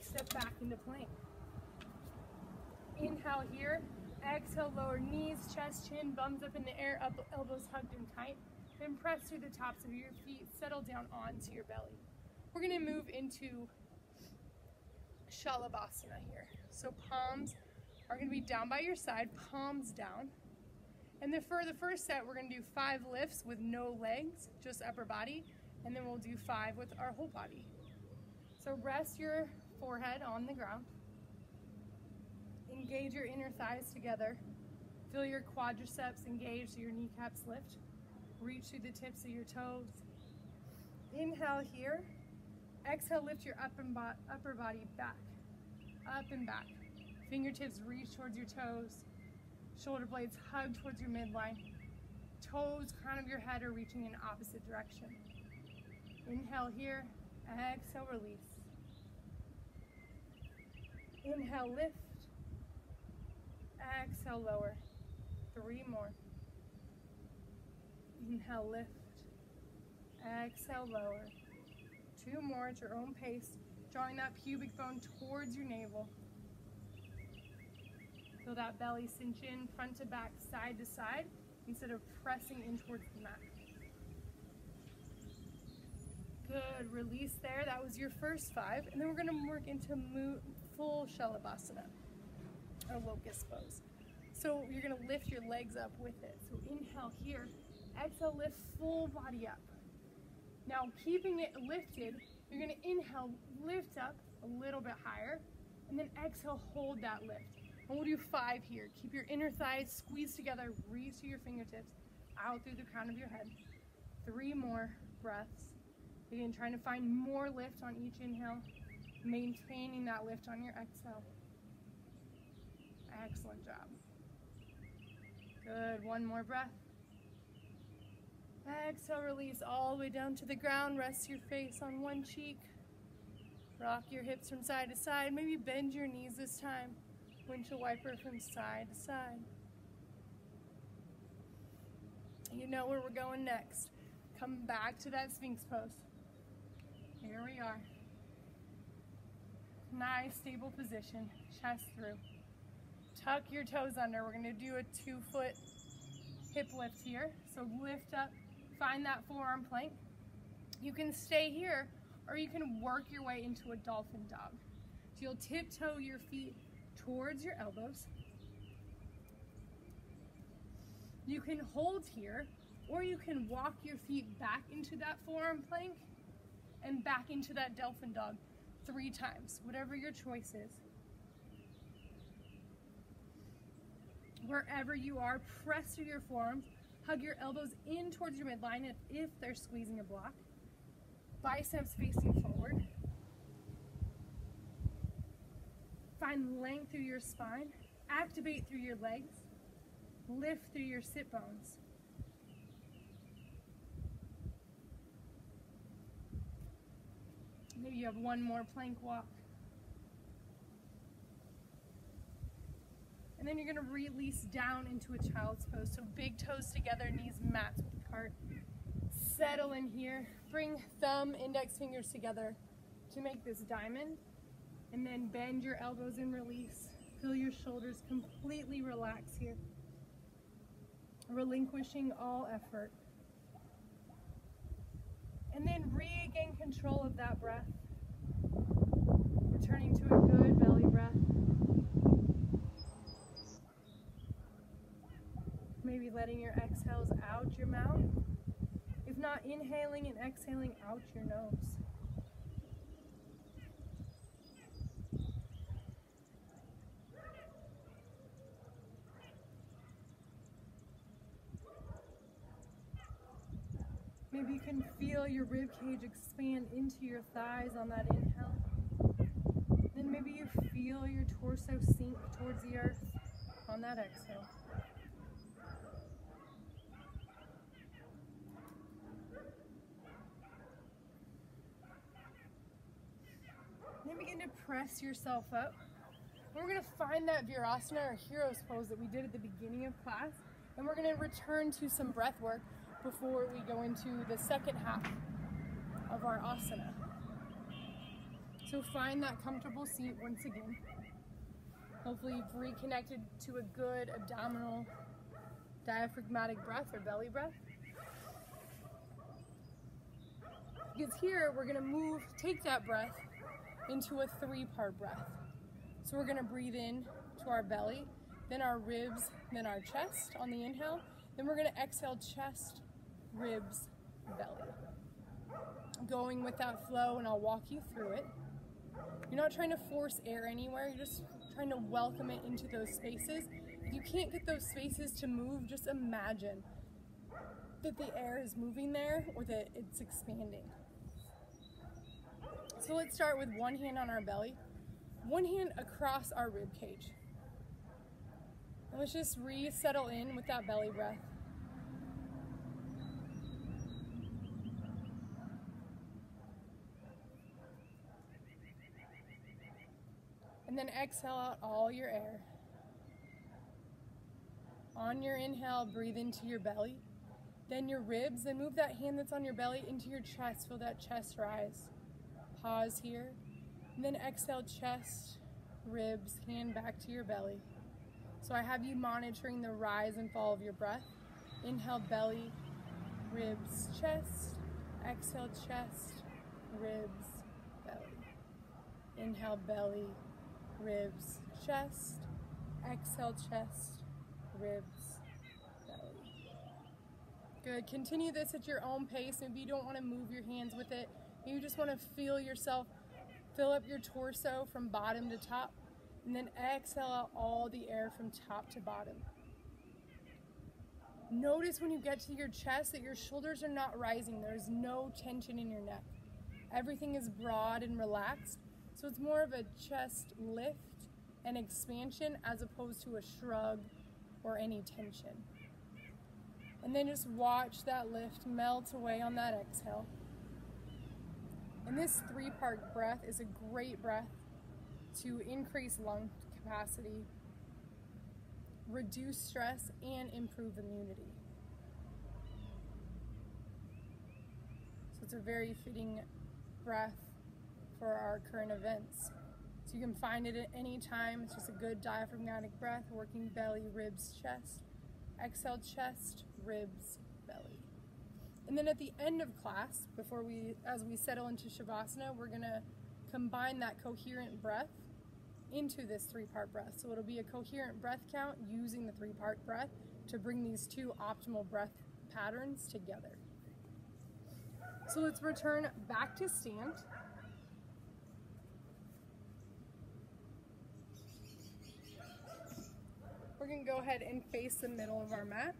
Step back into plank. Inhale here. Exhale, lower knees, chest, chin, bums up in the air, up, elbows hugged and tight. Then press through the tops of your feet, settle down onto your belly. We're gonna move into Shalabhasana here. So palms are gonna be down by your side, palms down. And then for the first set, we're gonna do 5 lifts with no legs, just upper body. And then we'll do 5 with our whole body. So rest your forehead on the ground. Engage your inner thighs together. Feel your quadriceps engage so your kneecaps lift. Reach through the tips of your toes. Inhale here. Exhale, lift your upper body back. Up and back. Fingertips reach towards your toes. Shoulder blades hug towards your midline. Toes, crown of your head are reaching in opposite direction. Inhale here. Exhale, release. Inhale, lift. Exhale, lower. 3 more. Inhale, lift. Exhale, lower. 2 more at your own pace. Drawing that pubic bone towards your navel. Feel that belly cinch in, front to back, side to side, instead of pressing in towards the mat. Good, release there. That was your first 5. And then we're gonna work into full Shalabhasana, or locust pose. So you're gonna lift your legs up with it. So inhale here, Exhale, lift full body up. Now, keeping it lifted, you're gonna inhale, lift up a little bit higher, and then exhale, hold that lift. And we'll do 5 here. Keep your inner thighs squeezed together, reach to your fingertips, out through the crown of your head. 3 more breaths. Again, trying to find more lift on each inhale, maintaining that lift on your exhale. Excellent job. Good, 1 more breath. Exhale, release all the way down to the ground. Rest your face on one cheek. Rock your hips from side to side. Maybe bend your knees this time. Windshield wiper from side to side. You know where we're going next. Come back to that Sphinx pose. Here we are. Nice, stable position. Chest through. Tuck your toes under. We're going to do a 2-foot hip lift here. So lift up. Find that forearm plank. You can stay here, or you can work your way into a dolphin dog. So you'll tiptoe your feet towards your elbows. You can hold here, or you can walk your feet back into that forearm plank and back into that dolphin dog 3 times, whatever your choice is. Wherever you are, press through your forearms. Hug your elbows in towards your midline if they're squeezing a block. Biceps facing forward. Find length through your spine. Activate through your legs. Lift through your sit bones. Maybe you have 1 more plank walk. And then you're going to release down into a child's pose. So big toes together, knees mats with the cart. Settle in here. Bring thumb, index fingers together to make this diamond. And then bend your elbows and release. Feel your shoulders completely relax here. Relinquishing all effort. And then regain control of that breath. Returning to a good belly breath. Maybe letting your exhales out your mouth. If not, inhaling and exhaling out your nose. Maybe you can feel your rib cage expand into your thighs on that inhale. Then maybe you feel your torso sink towards the earth on that exhale. Then begin to press yourself up. We're going to find that Virasana or hero's pose that we did at the beginning of class, and we're going to return to some breath work before we go into the second half of our asana. So find that comfortable seat once again. Hopefully you've reconnected to a good abdominal diaphragmatic breath or belly breath. Because here we're going to take that breath into a 3-part breath. So we're going to breathe in to our belly, then our ribs, then our chest on the inhale. Then we're going to exhale chest, ribs, belly. Going with that flow, and I'll walk you through it. You're not trying to force air anywhere, you're just trying to welcome it into those spaces. If you can't get those spaces to move, just imagine that the air is moving there or that it's expanding. So let's start with one hand on our belly, one hand across our rib cage. And let's just resettle in with that belly breath. And then exhale out all your air. On your inhale, breathe into your belly, then your ribs, then move that hand that's on your belly into your chest. Feel that chest rise. Pause here, and then exhale chest, ribs, hand back to your belly. So I have you monitoring the rise and fall of your breath. Inhale, belly, ribs, chest. Exhale, chest, ribs, belly. Inhale, belly, ribs, chest. Exhale, chest, ribs, belly. Good. Continue this at your own pace. Maybe you don't want to move your hands with it. Maybe you just want to feel yourself fill up your torso from bottom to top, and then exhale out all the air from top to bottom. Notice when you get to your chest that your shoulders are not rising. There's no tension in your neck. Everything is broad and relaxed, so it's more of a chest lift and expansion as opposed to a shrug or any tension. And then just watch that lift melt away on that exhale. And this 3-part breath is a great breath to increase lung capacity, reduce stress, and improve immunity. So it's a very fitting breath for our current events. So you can find it at any time. It's just a good diaphragmatic breath, working belly, ribs, chest. Exhale, chest, ribs, belly. And then at the end of class, as we settle into Shavasana, we're gonna combine that coherent breath into this 3-part breath. So it'll be a coherent breath count using the 3-part breath to bring these 2 optimal breath patterns together. So let's return back to stand. We're gonna go ahead and face the middle of our mat.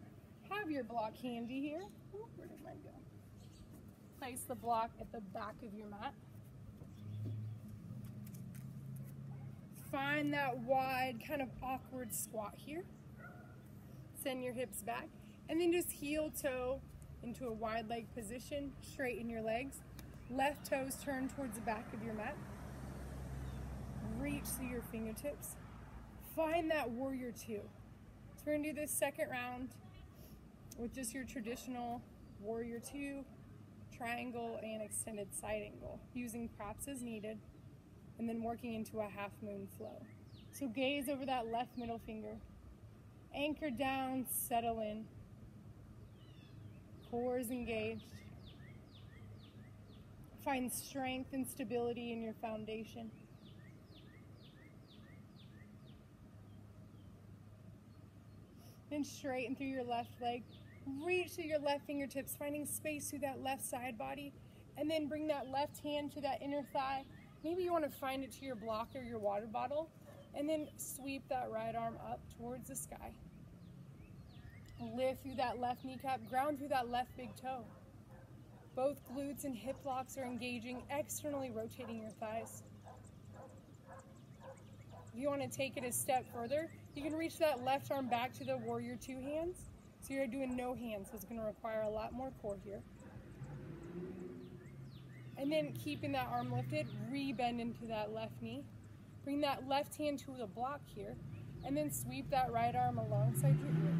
Have your block handy here. Ooh, where did mine go? Place the block at the back of your mat. Find that wide, kind of awkward squat here. Send your hips back, and then just heel toe into a wide leg position. Straighten your legs. Left toes turn towards the back of your mat. Reach through your fingertips. Find that warrior 2. So we're gonna do this second round with just your traditional warrior 2, triangle, and extended side angle, using props as needed, and then working into a half moon flow. So gaze over that left middle finger. Anchor down, settle in. Core is engaged. Find strength and stability in your foundation. Then straighten through your left leg. Reach through your left fingertips, finding space through that left side body. And then bring that left hand to that inner thigh. Maybe you want to find it to your block or your water bottle. And then sweep that right arm up towards the sky. Lift through that left kneecap, ground through that left big toe. Both glutes and hip blocks are engaging, externally rotating your thighs. If you want to take it a step further, you can reach that left arm back to the warrior 2 hands. So you're doing no hands, so it's going to require a lot more core here. And then keeping that arm lifted, re-bend into that left knee. Bring that left hand to the block here, and then sweep that right arm alongside your ear.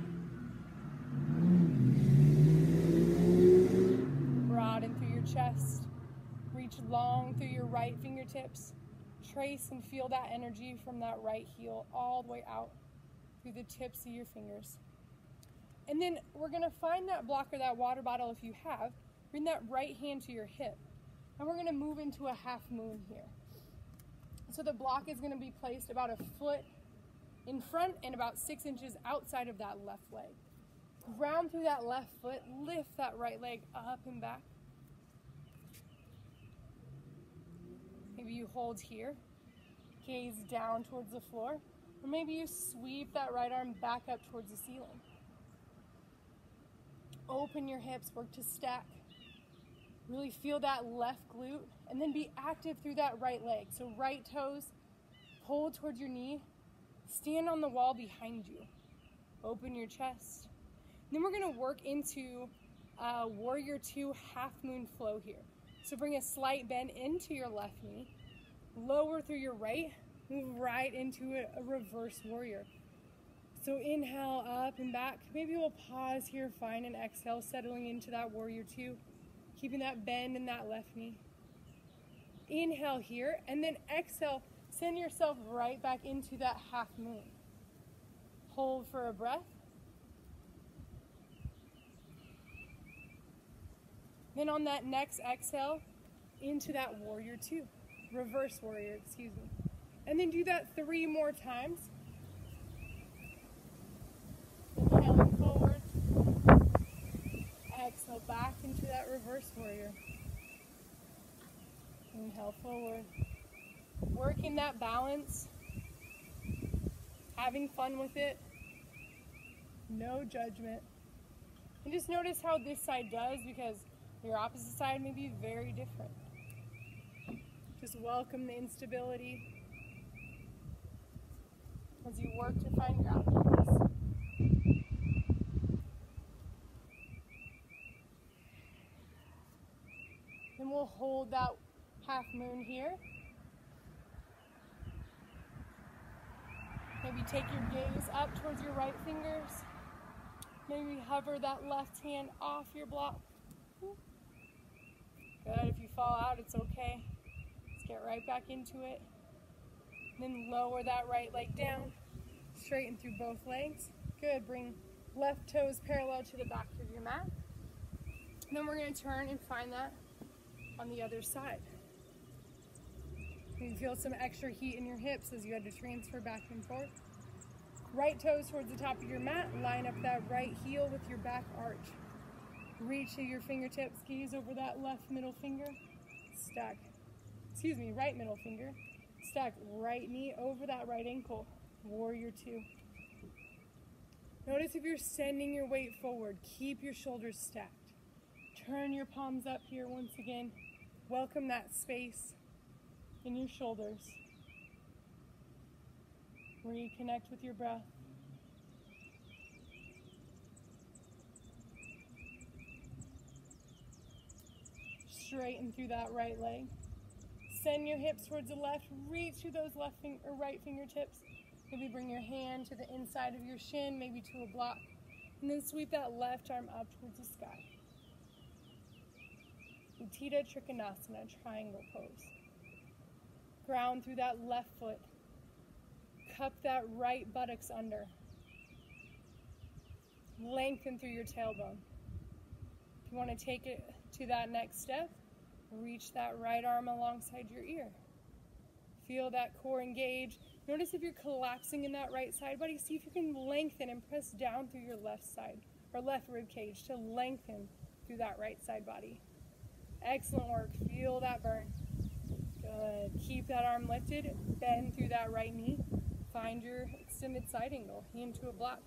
Broaden through your chest. Reach long through your right fingertips. Trace and feel that energy from that right heel all the way out through the tips of your fingers. And then we're going to find that block or that water bottle if you have. Bring that right hand to your hip. And we're going to move into a half moon here. So the block is going to be placed about a foot in front and about 6 inches outside of that left leg. Ground through that left foot, lift that right leg up and back. Maybe you hold here, gaze down towards the floor, or maybe you sweep that right arm back up towards the ceiling. Open your hips, work to stack. Really feel that left glute, and then be active through that right leg. So right toes, pull towards your knee, stand on the wall behind you. Open your chest. And then we're gonna work into warrior 2 half moon flow here. So bring a slight bend into your left knee, lower through your right, move right into a reverse warrior. So inhale up and back. Maybe we'll pause here, find an exhale, settling into that warrior 2, keeping that bend in that left knee. Inhale here, and then exhale, send yourself right back into that half moon. Hold for a breath. Then on that next exhale, into that warrior 2, reverse warrior, excuse me. And then do that 3 more times. Inhaling forward, reverse warrior. Inhale forward. Working that balance. Having fun with it. No judgment. And just notice how this side does, because your opposite side may be very different. Just welcome the instability as you work to find your optimism. Then we'll hold that half moon here. Maybe take your gaze up towards your right fingers. Maybe hover that left hand off your block. Good, if you fall out, it's okay. Let's get right back into it. Then lower that right leg down. Straighten through both legs. Good, bring left toes parallel to the back of your mat. And then we're going to turn and find that on the other side. You feel some extra heat in your hips as you had to transfer back and forth. Right toes towards the top of your mat. Line up that right heel with your back arch. Reach to your fingertips, gaze over that left middle finger. Stack, right middle finger. Stack right knee over that right ankle. Warrior two. Notice if you're sending your weight forward, keep your shoulders stacked. Turn your palms up here once again. Welcome that space in your shoulders. Reconnect with your breath. Straighten through that right leg. Send your hips towards the left. Reach through those right fingertips. Maybe bring your hand to the inside of your shin, maybe to a block. And then sweep that left arm up towards the sky. Uttita Trikonasana, triangle pose. Ground through that left foot. Cup that right buttocks under. Lengthen through your tailbone. If you want to take it to that next step, reach that right arm alongside your ear. Feel that core engage. Notice if you're collapsing in that right side body. See if you can lengthen and press down through your left side or left rib cage to lengthen through that right side body. Excellent work. Feel that burn. Good. Keep that arm lifted. Bend through that right knee. Find your extended side angle. Hand to a block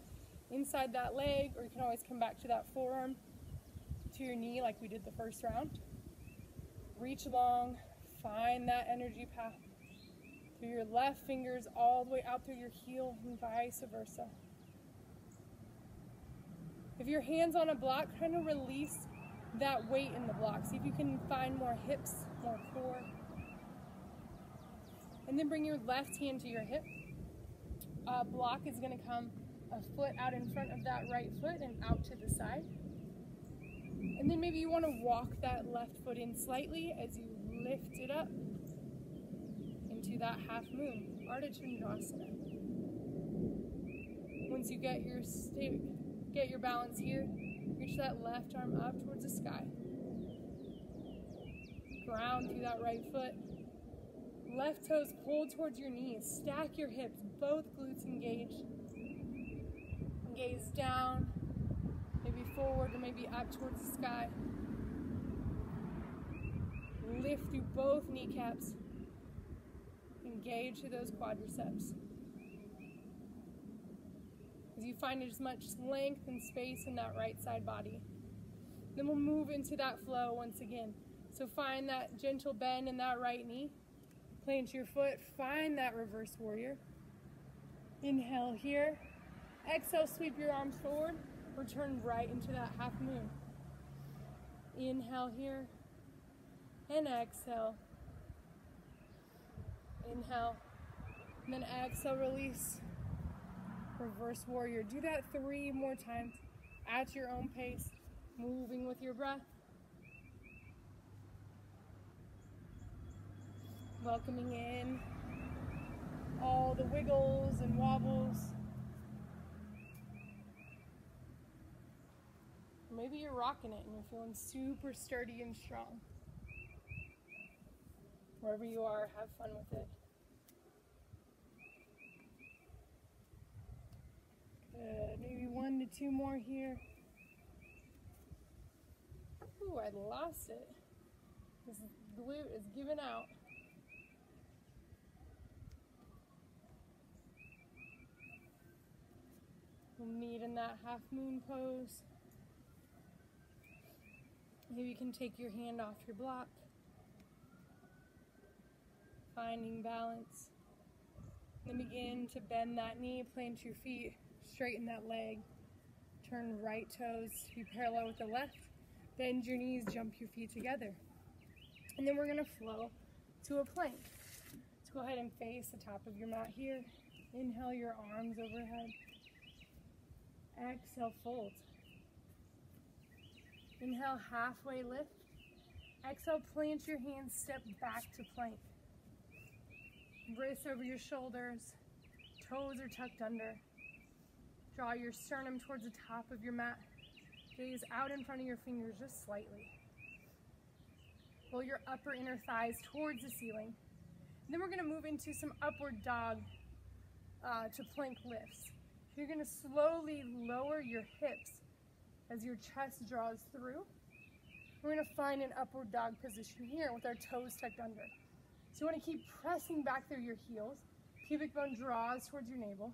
inside that leg, or you can always come back to that forearm to your knee like we did the first round. Reach long. Find that energy path through your left fingers all the way out through your heel and vice versa. If your hand's on a block, kind of release that weight in the block. See if you can find more hips, more core. And then bring your left hand to your hip. Block is going to come a foot out in front of that right foot and out to the side. And then maybe you want to walk that left foot in slightly as you lift it up into that half moon, Ardha Chandrasana. Once you get your balance here, reach that left arm up towards the sky. Ground through that right foot. Left toes pulled towards your knees. Stack your hips, both glutes engaged. Gaze down, maybe forward or maybe up towards the sky. Lift through both kneecaps. Engage to those quadriceps. As you find as much length and space in that right side body. Then we'll move into that flow once again. So find that gentle bend in that right knee. Plant your foot, find that reverse warrior. Inhale here. Exhale, sweep your arms forward. Return right into that half moon. Inhale here. And exhale. Inhale. And then exhale, release. Reverse warrior. Do that 3 more times at your own pace, moving with your breath. Welcoming in all the wiggles and wobbles. Maybe you're rocking it and you're feeling super sturdy and strong. Wherever you are, have fun with it. Good. Maybe 1 to 2 more here. Ooh, I lost it. This glute is giving out. We'll meet in that half moon pose. Maybe you can take your hand off your block. Finding balance. Then begin to bend that knee, plant your feet, straighten that leg. Turn right toes to be parallel with the left. Bend your knees, jump your feet together. And then we're gonna flow to a plank. Let's go ahead and face the top of your mat here. Inhale your arms overhead. Exhale, fold. Inhale, halfway lift. Exhale, plant your hands, step back to plank. Wrists over your shoulders, toes are tucked under. Draw your sternum towards the top of your mat. Gaze out in front of your fingers just slightly. Pull your upper inner thighs towards the ceiling. And then we're gonna move into some upward dog to plank lifts. You're gonna slowly lower your hips as your chest draws through. We're gonna find an upward dog position here with our toes tucked under. So you wanna keep pressing back through your heels. Pubic bone draws towards your navel.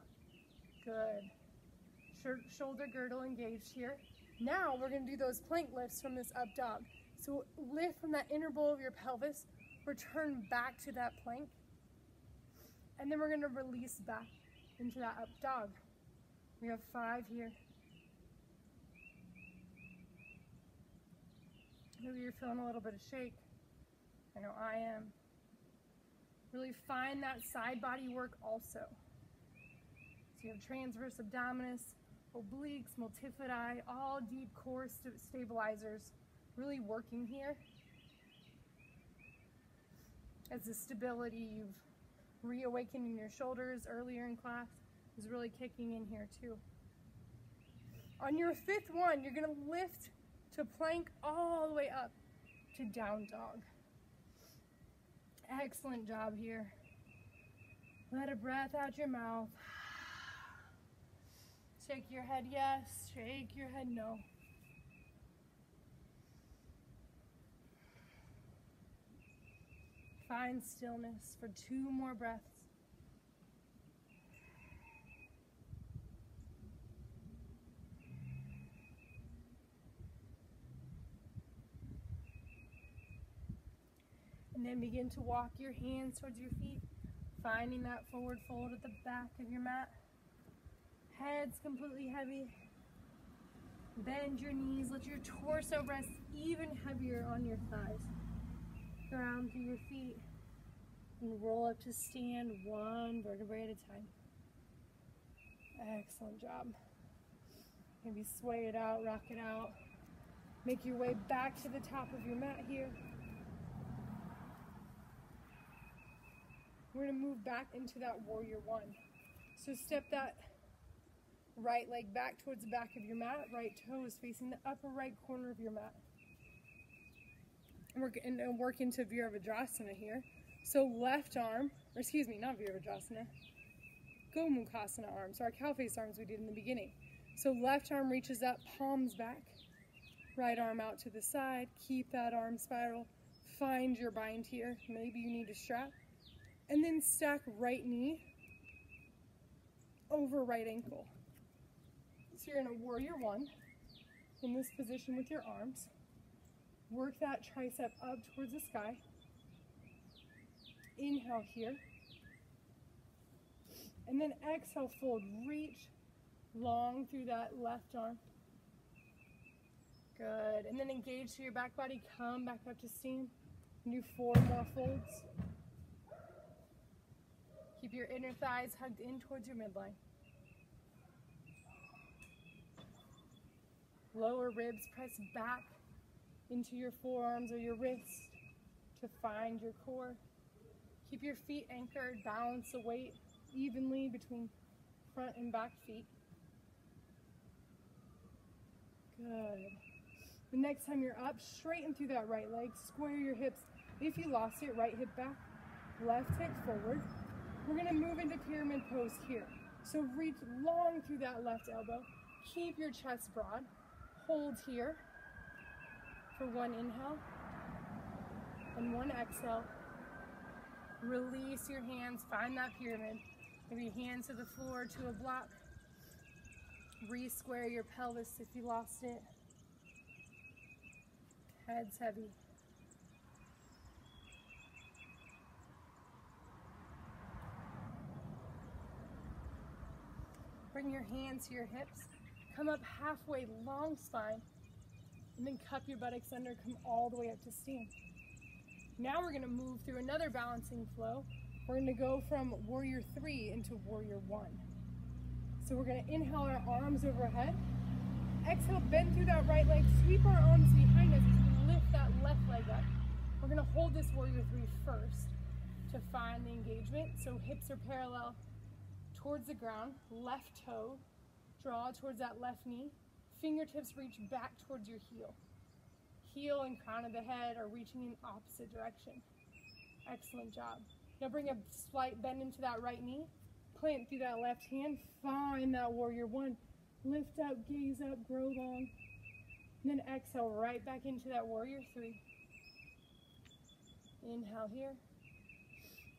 Good. Shoulder girdle engaged here. Now we're gonna do those plank lifts from this up dog. So lift from that inner bowl of your pelvis, return back to that plank, and then we're gonna release back into that up dog. We have 5 here. Maybe you're feeling a little bit of shake. I know I am. Really find that side body work also. So you have transverse abdominis, obliques, multifidi, all deep core stabilizers really working here. As the stability you've reawakened in your shoulders earlier in class is really kicking in here too. On your 5th one, you're gonna lift to plank all the way up to down dog. Excellent job here. Let a breath out your mouth. Shake your head yes, shake your head no. Find stillness for 2 more breaths. And then begin to walk your hands towards your feet, finding that forward fold at the back of your mat. Head's completely heavy. Bend your knees, let your torso rest even heavier on your thighs. Ground through your feet and roll up to stand 1 vertebrae at a time. Excellent job. Maybe sway it out, rock it out. Make your way back to the top of your mat here. We're going to move back into that warrior 1. So step that right leg back towards the back of your mat, right toe is facing the upper right corner of your mat. And work into Virabhadrasana here. So left arm, or excuse me, not Virabhadrasana, Gomukhasana arms, so our cow face arms we did in the beginning. So left arm reaches up, palms back, right arm out to the side, keep that arm spiral, find your bind here, maybe you need a strap, and then stack right knee over right ankle. So you're in a warrior 1, in this position with your arms. Work that tricep up towards the sky. Inhale here. And then exhale, fold. Reach long through that left arm. Good. And then engage through your back body. Come back up to stand. Do 4 more folds. Keep your inner thighs hugged in towards your midline. Lower ribs press back into your forearms or your wrists to find your core. Keep your feet anchored, balance the weight evenly between front and back feet. Good. The next time you're up, straighten through that right leg, square your hips. If you lost it, right hip back, left hip forward. We're gonna move into pyramid pose here. So reach long through that left elbow. Keep your chest broad. Hold here. For one inhale and one exhale. Release your hands, find that pyramid. Maybe hands to the floor, to a block. Re-square your pelvis if you lost it. Head's heavy. Bring your hands to your hips. Come up halfway, long spine. And then cup your buttocks under, come all the way up to stand. Now we're gonna move through another balancing flow. We're gonna go from warrior 3 into warrior 1. So we're gonna inhale our arms overhead. Exhale, bend through that right leg, sweep our arms behind us as we lift that left leg up. We're gonna hold this warrior 3 first to find the engagement. So hips are parallel towards the ground, left toe, draw towards that left knee. Fingertips reach back towards your heel. Heel and crown of the head are reaching in opposite direction. Excellent job. Now bring a slight bend into that right knee. Plant through that left hand. Find that warrior 1. Lift up, gaze up, grow long. And then exhale right back into that warrior 3. Inhale here.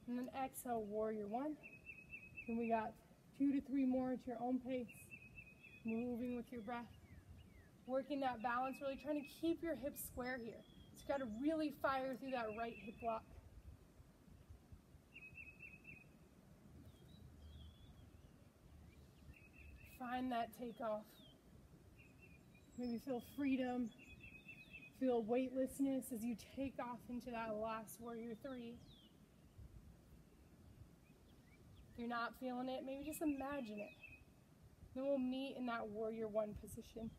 And then exhale, warrior 1. And we got 2 to 3 more at your own pace. Moving with your breath. Working that balance, really trying to keep your hips square here. So you gotta really fire through that right hip lock. Find that takeoff. Maybe feel freedom, feel weightlessness as you take off into that last warrior 3. If you're not feeling it, maybe just imagine it. Then we'll meet in that warrior 1 position.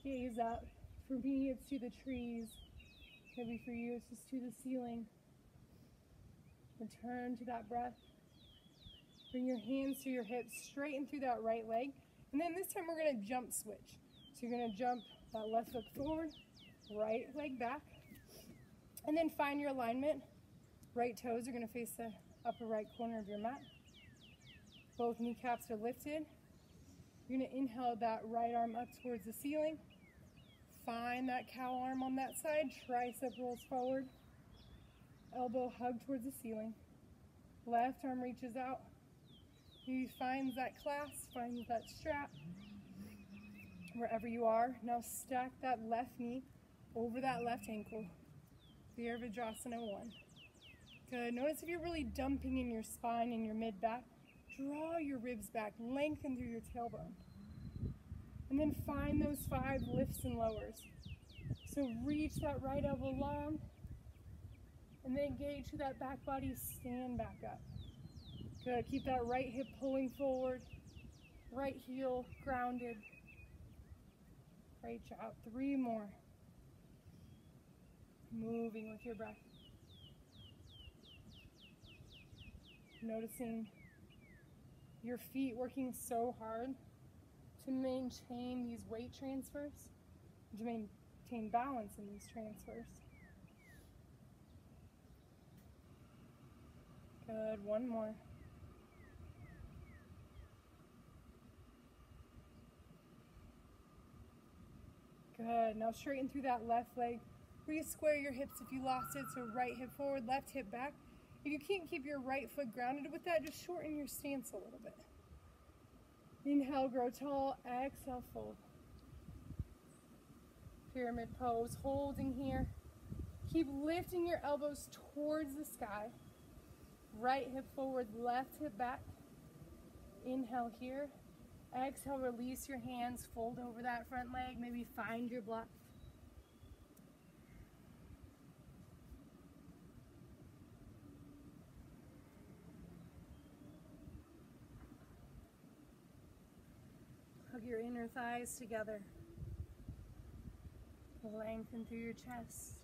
Gaze up. For me, it's to the trees. Maybe for you, it's just to the ceiling. Return to that breath. Bring your hands to your hips, straighten through that right leg. And then this time we're gonna jump switch. So you're gonna jump that left foot forward, right leg back. And then find your alignment. Right toes are gonna face the upper right corner of your mat. Both kneecaps are lifted. You're gonna inhale that right arm up towards the ceiling. Find that cow arm on that side, tricep rolls forward. Elbow hug towards the ceiling. Left arm reaches out. He finds that clasp, finds that strap. Wherever you are, now stack that left knee over that left ankle. Virabhadrasana 1. Good. Notice if you're really dumping in your spine and your mid-back, draw your ribs back, lengthen through your tailbone. And then find those 5 lifts and lowers. So reach that right elbow long, and then engage through that back body, stand back up. Good. Keep that right hip pulling forward, right heel grounded. Great job. 3 more. Moving with your breath. Noticing your feet working so hard to maintain these weight transfers, to maintain balance in these transfers. Good. 1 more. Good. Now straighten through that left leg. Re-square your hips if you lost it. So right hip forward, left hip back. If you can't keep your right foot grounded with that, just shorten your stance a little bit. Inhale, grow tall. Exhale, fold. Pyramid pose, holding here. Keep lifting your elbows towards the sky. Right hip forward, left hip back. Inhale here. Exhale, release your hands, fold over that front leg, maybe find your block. Hug your inner thighs together. Lengthen through your chest.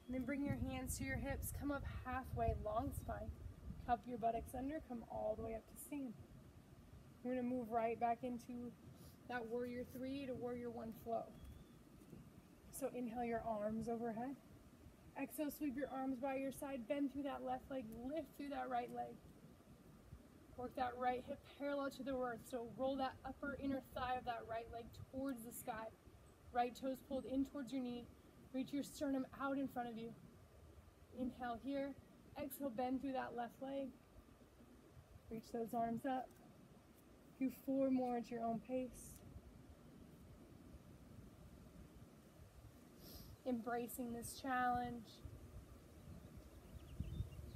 And then bring your hands to your hips, come up halfway, long spine. Cup your buttocks under, come all the way up to stand. We're going to move right back into that warrior 3 to warrior 1 flow. So inhale your arms overhead. Exhale, sweep your arms by your side, bend through that left leg, lift through that right leg. Work that right hip parallel to the earth. So roll that upper inner thigh of that right leg towards the sky. Right toes pulled in towards your knee. Reach your sternum out in front of you. Inhale here. Exhale, bend through that left leg. Reach those arms up. Do 4 more at your own pace. Embracing this challenge.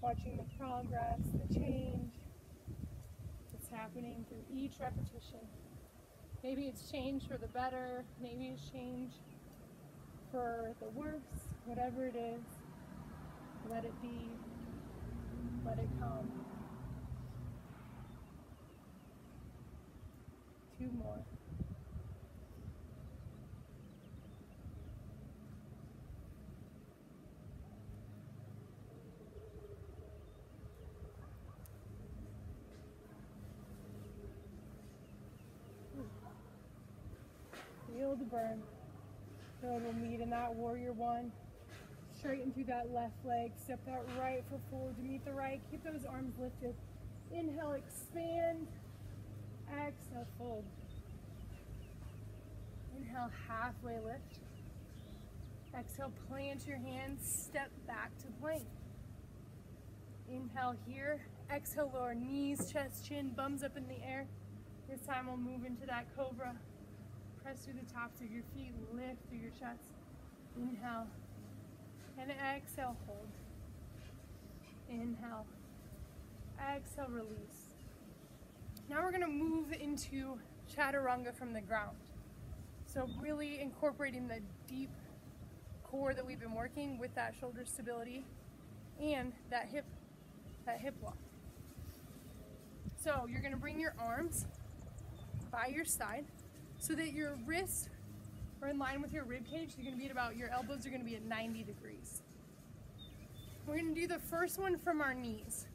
Watching the progress, the change that's happening through each repetition. Maybe it's change for the better, maybe it's change for the worse, whatever it is, let it be, let it come. 2 more. Feel the burn. So we'll meet in that warrior one. Straighten through that left leg. Step that right foot forward to meet the right. Keep those arms lifted. Inhale, expand. Exhale, fold. Inhale, halfway lift. Exhale, plant your hands. Step back to plank. Inhale here. Exhale, lower knees, chest, chin, bums up in the air. This time we'll move into that cobra. Press through the tops of your feet, lift through your chest. Inhale, and exhale, hold. Inhale, exhale, release. Now we're gonna move into chaturanga from the ground. So really incorporating the deep core that we've been working with that shoulder stability and that hip lock. So you're gonna bring your arms by your side, so that your wrists are in line with your rib cage. You're gonna be at about, your elbows are gonna be at 90 degrees. We're gonna do the first one from our knees.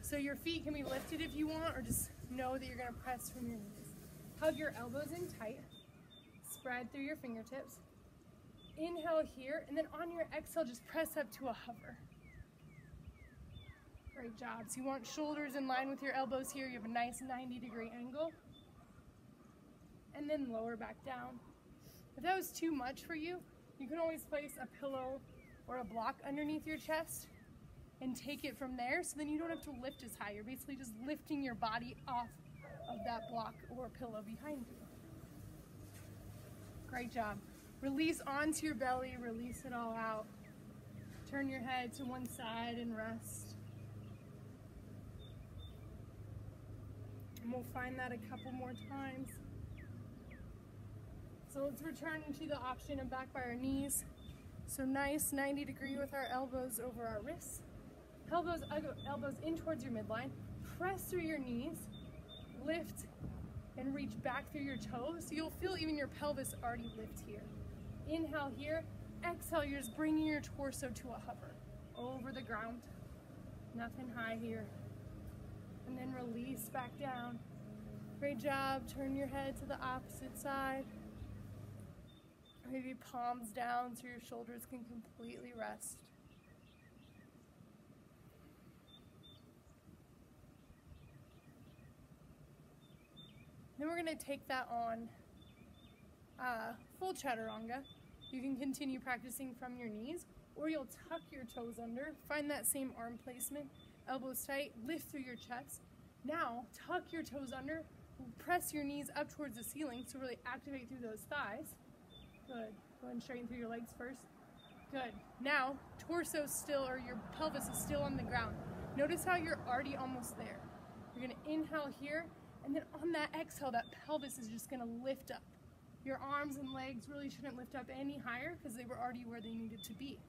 So your feet can be lifted if you want, or just know that you're gonna press from your knees. Hug your elbows in tight. Spread through your fingertips. Inhale here, and then on your exhale, just press up to a hover. Great job. So you want shoulders in line with your elbows here. You have a nice 90-degree angle. And then lower back down. If that was too much for you, you can always place a pillow or a block underneath your chest and take it from there, so then you don't have to lift as high. You're basically just lifting your body off of that block or pillow behind you. Great job. Release onto your belly, release it all out. Turn your head to one side and rest. And we'll find that a couple more times. So let's return to the option of back by our knees. So nice 90 degree with our elbows over our wrists. Elbows in towards your midline. Press through your knees. Lift and reach back through your toes. So you'll feel even your pelvis already lift here. Inhale here. Exhale, you're just bringing your torso to a hover over the ground. Nothing high here. And then release back down. Great job. Turn your head to the opposite side. Maybe palms down so your shoulders can completely rest. Then we're going to take that on full chaturanga. You can continue practicing from your knees, or you'll tuck your toes under. Find that same arm placement, elbows tight, lift through your chest. Now, tuck your toes under, press your knees up towards the ceiling to really activate through those thighs. Good. Go ahead and straighten through your legs first. Good. Now, torso still, or your pelvis is still on the ground. Notice how you're already almost there. You're going to inhale here, and then on that exhale, that pelvis is just going to lift up. Your arms and legs really shouldn't lift up any higher because they were already where they needed to be.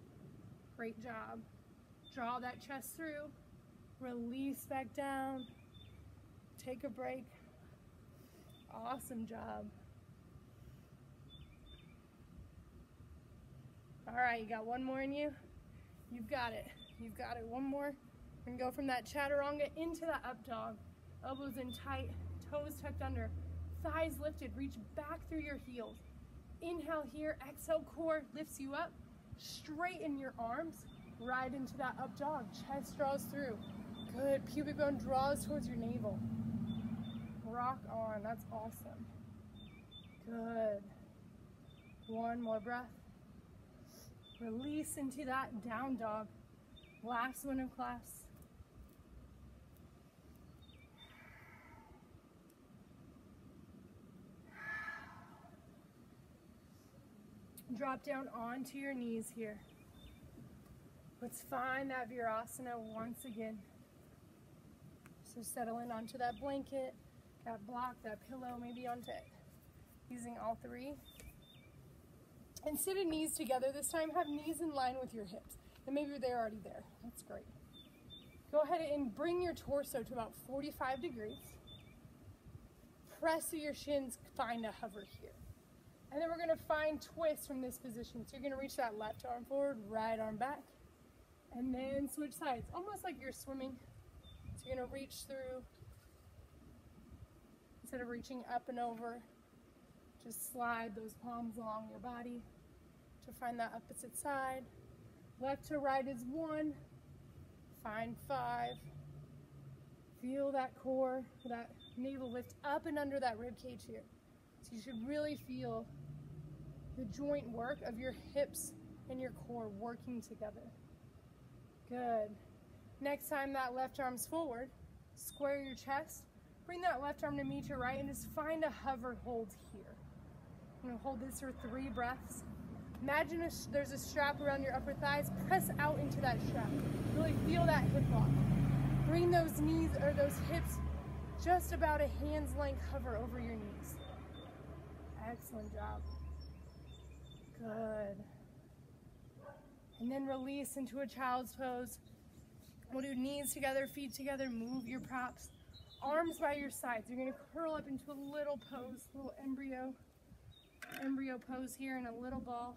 Great job. Draw that chest through. Release back down. Take a break. Awesome job. All right, you got one more in you? You've got it. You've got it. One more. We're gonna go from that chaturanga into that up dog. Elbows in tight, toes tucked under, thighs lifted. Reach back through your heels. Inhale here, exhale, core lifts you up. Straighten your arms, right into that up dog. Chest draws through. Good. Pubic bone draws towards your navel. Rock on. That's awesome. Good. One more breath. Release into that down dog. Last one of class. Drop down onto your knees here. Let's find that Virasana once again. So settle in onto that blanket, that block, that pillow, maybe onto it. Using all three. And sit at knees together. This time have knees in line with your hips. And maybe they're already there. That's great. Go ahead and bring your torso to about 45 degrees. Press through your shins, find a hover here. And then we're going to find twists from this position. So you're going to reach that left arm forward, right arm back. And then switch sides, almost like you're swimming. So you're going to reach through. Instead of reaching up and over, just slide those palms along your body to find that opposite side. Left to right is 1. Find 5. Feel that core, that navel lift up and under that rib cage here. So you should really feel the joint work of your hips and your core working together. Good. Next time that left arm's forward, square your chest. Bring that left arm to meet your right and just find a hover hold here. I'm going to hold this for 3 breaths. Imagine there's a strap around your upper thighs. Press out into that strap. Really feel that hip lock. Bring those knees or those hips just about a hand's length hover over your knees. Excellent job. Good. And then release into a child's pose. We'll do knees together, feet together, move your props. Arms by your sides. You're going to curl up into a little pose, little embryo pose here in a little ball.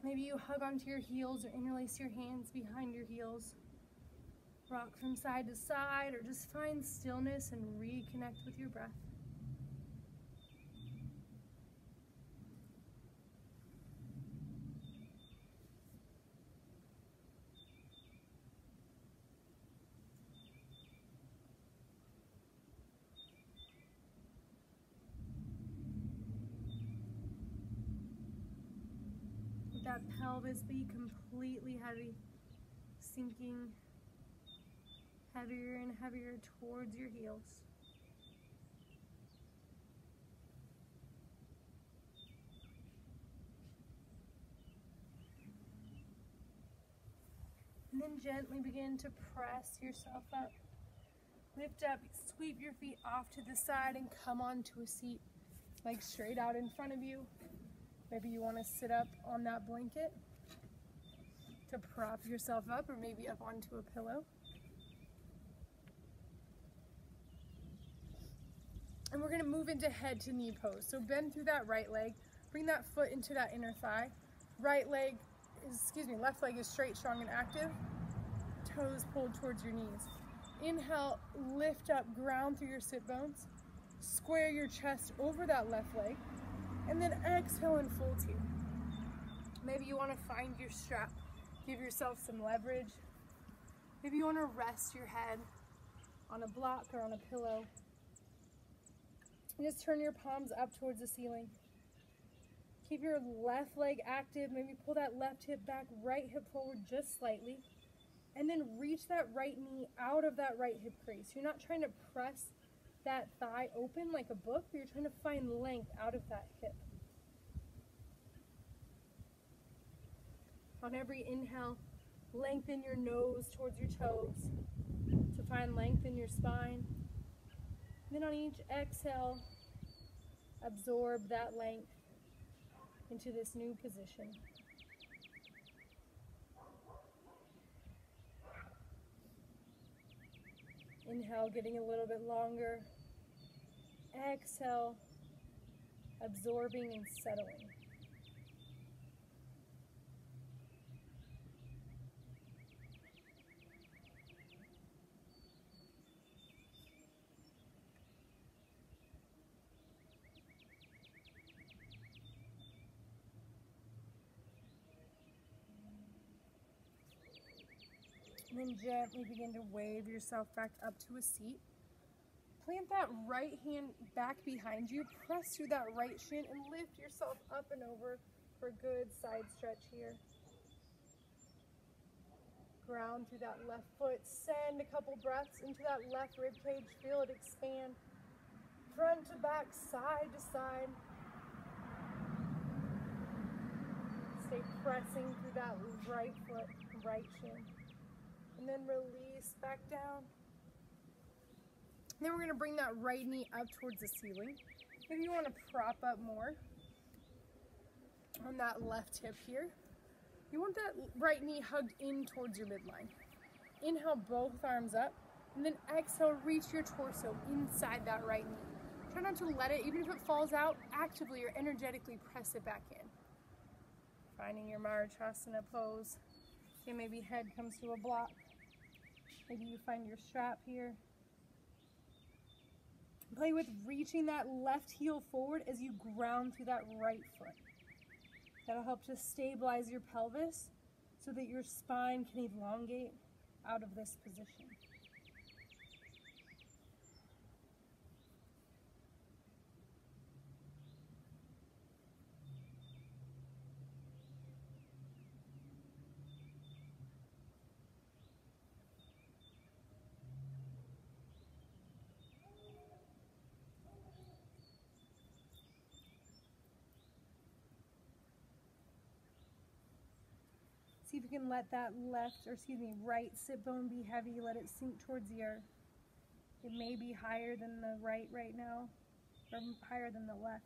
Maybe you hug onto your heels or interlace your hands behind your heels. Rock from side to side or just find stillness and reconnect with your breath. That pelvis be completely heavy, sinking heavier and heavier towards your heels. And then gently begin to press yourself up. Lift up, sweep your feet off to the side and come onto a seat, legs straight out in front of you. Maybe you want to sit up on that blanket to prop yourself up, or maybe up onto a pillow. And we're going to move into head to knee pose. So bend through that right leg, bring that foot into that inner thigh. Left leg is straight, strong, and active. Toes pulled towards your knees. Inhale, lift up, ground through your sit bones. Square your chest over that left leg. And then exhale and fold here. Maybe you want to find your strap. Give yourself some leverage. Maybe you want to rest your head on a block or on a pillow. And just turn your palms up towards the ceiling. Keep your left leg active. Maybe pull that left hip back, right hip forward just slightly. And then reach that right knee out of that right hip crease. You're not trying to press that thigh open like a book, but you're trying to find length out of that hip. On every inhale, lengthen your nose towards your toes to find length in your spine. And then on each exhale, absorb that length into this new position. Inhale, getting a little bit longer. Exhale, absorbing and settling. And then gently begin to wave yourself back up to a seat. Plant that right hand back behind you, press through that right shin, and lift yourself up and over for a good side stretch here. Ground through that left foot, send a couple breaths into that left rib cage, feel it expand. Front to back, side to side. Stay pressing through that right foot, right shin. And then release back down. Then we're going to bring that right knee up towards the ceiling. Maybe you want to prop up more on that left hip here. You want that right knee hugged in towards your midline. Inhale both arms up, and then exhale, reach your torso inside that right knee. Try not to let it, even if it falls out, actively or energetically press it back in. Finding your Marachasana pose. Okay, maybe head comes to a block. Maybe you find your strap here. Play with reaching that left heel forward as you ground through that right foot. That'll help to stabilize your pelvis so that your spine can elongate out of this position. See if you can let that right sit bone be heavy. Let it sink towards the earth. It may be higher than the right now, or higher than the left.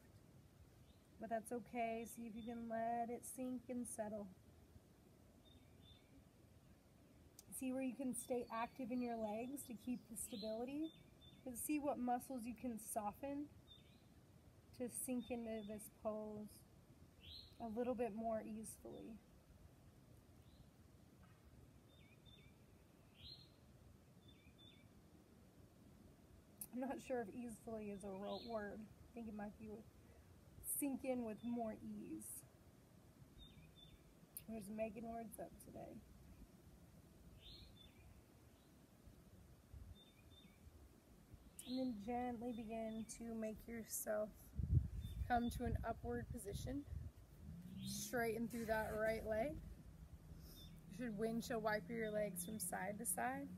But that's okay. See if you can let it sink and settle. See where you can stay active in your legs to keep the stability. And see what muscles you can soften to sink into this pose a little bit more easily. I'm not sure if easily is a real word. I think it might be sink in with more ease. There's Megan words up today. And then gently begin to make yourself come to an upward position. Straighten through that right leg. You should windshield wiper your legs from side to side.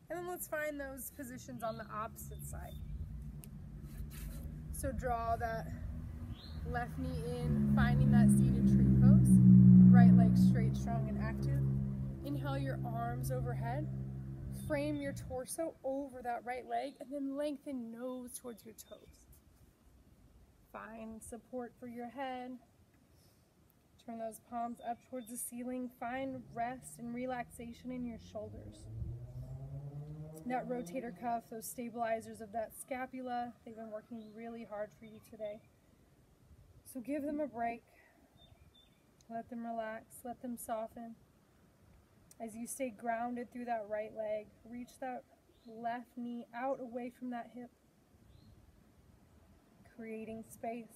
And then let's find those positions on the opposite side. So draw that left knee in, finding that seated tree pose. Right leg straight, strong, and active. Inhale your arms overhead. Frame your torso over that right leg, and then lengthen nose towards your toes. Find support for your head. Turn those palms up towards the ceiling. Find rest and relaxation in your shoulders. That rotator cuff, those stabilizers of that scapula, they've been working really hard for you today. So give them a break. Let them relax, let them soften. As you stay grounded through that right leg, reach that left knee out away from that hip, creating space.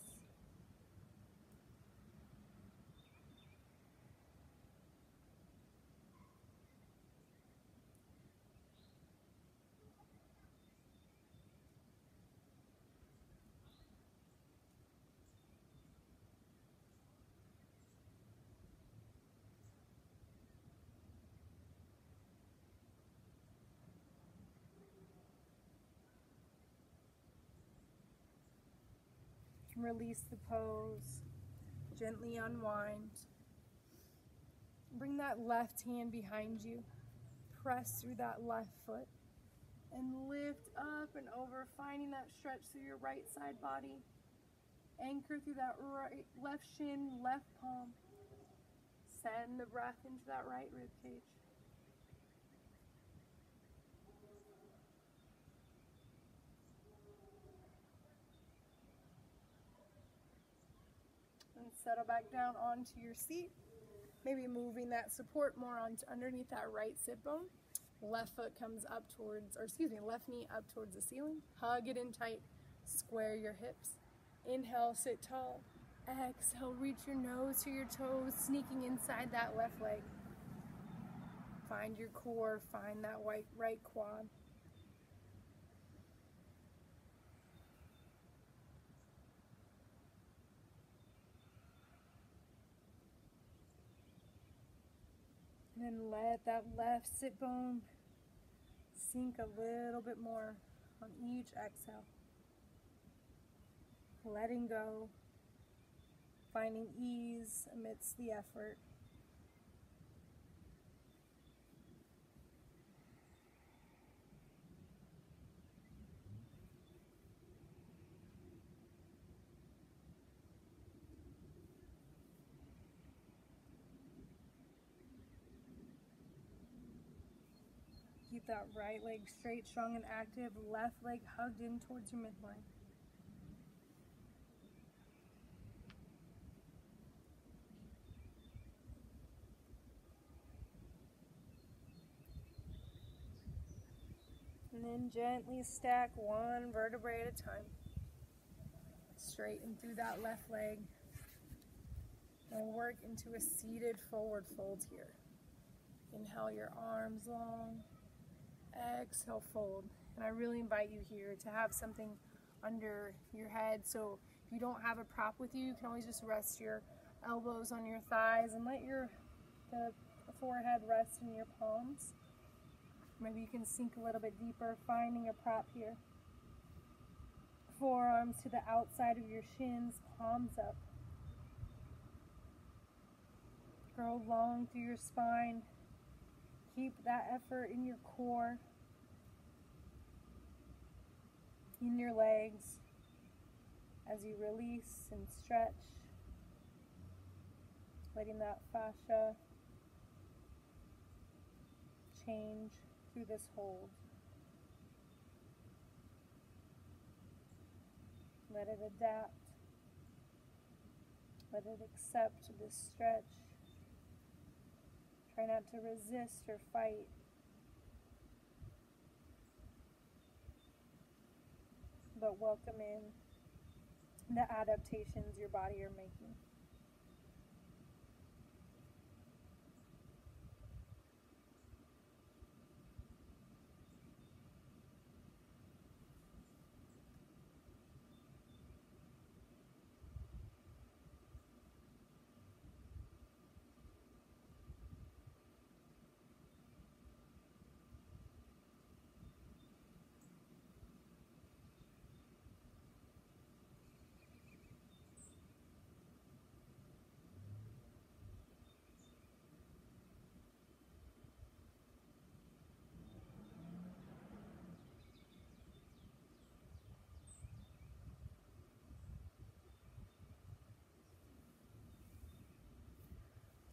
Release the pose, gently unwind. Bring that left hand behind you, press through that left foot, and lift up and over, finding that stretch through your right side body. Anchor through that left shin, left palm. Send the breath into that right rib cage. And settle back down onto your seat. Maybe moving that support more onto underneath that right sit bone. Left foot comes up towards, left knee up towards the ceiling. Hug it in tight. Square your hips. Inhale, sit tall. Exhale, reach your nose to your toes, sneaking inside that left leg. Find your core, find that right quad. And then let that left sit bone sink a little bit more on each exhale. Letting go, finding ease amidst the effort. Keep that right leg straight, strong, and active. Left leg hugged in towards your midline. And then gently stack one vertebrae at a time. Straighten through that left leg. And work into a seated forward fold here. Inhale your arms long. Exhale, fold. And I really invite you here to have something under your head. So if you don't have a prop with you, you can always just rest your elbows on your thighs and let the forehead rest in your palms. Maybe you can sink a little bit deeper, finding a prop here. Forearms to the outside of your shins, palms up. Grow long through your spine. Keep that effort in your core, in your legs, as you release and stretch, letting that fascia change through this hold. Let it adapt. Let it accept this stretch. Try not to resist or fight. But welcome in the adaptations your body are making.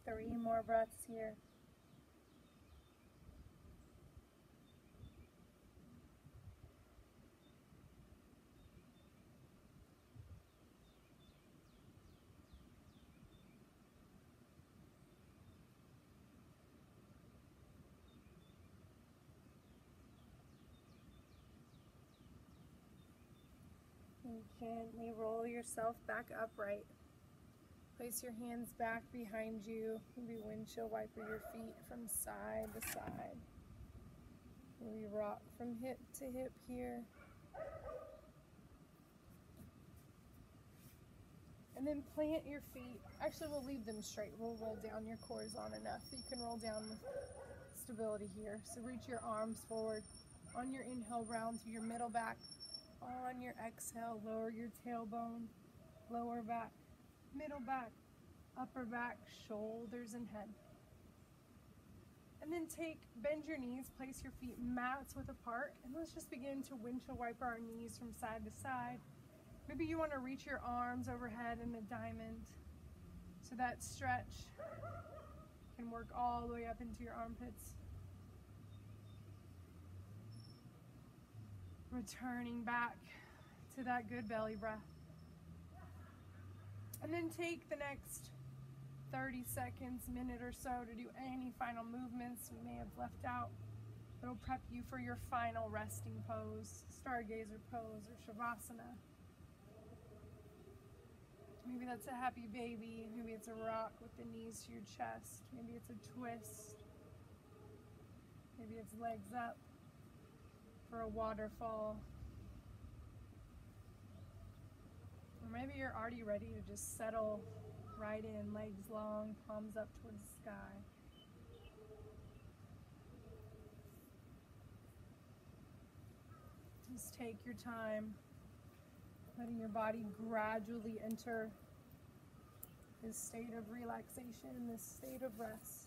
Three more breaths here. And gently roll yourself back upright. Place your hands back behind you. Maybe windshield wiper your feet from side to side. Maybe rock from hip to hip here. And then plant your feet. Actually, we'll leave them straight. We'll roll down. Your core is on enough. You can roll down with stability here. So reach your arms forward. On your inhale, round through your middle back. On your exhale, lower your tailbone, lower back, middle back, upper back, shoulders and head. And then bend your knees, place your feet mats width apart, and let's just begin to windshield wiper our knees from side to side. Maybe you want to reach your arms overhead in a diamond, so that stretch can work all the way up into your armpits. Returning back to that good belly breath. And then take the next 30 seconds, minute or so to do any final movements we may have left out. It'll prep you for your final resting pose, stargazer pose or shavasana. Maybe that's a happy baby, maybe it's a rock with the knees to your chest, maybe it's a twist, maybe it's legs up for a waterfall. Or maybe you're already ready to just settle right in, legs long, palms up towards the sky. Just take your time, letting your body gradually enter this state of relaxation, this state of rest.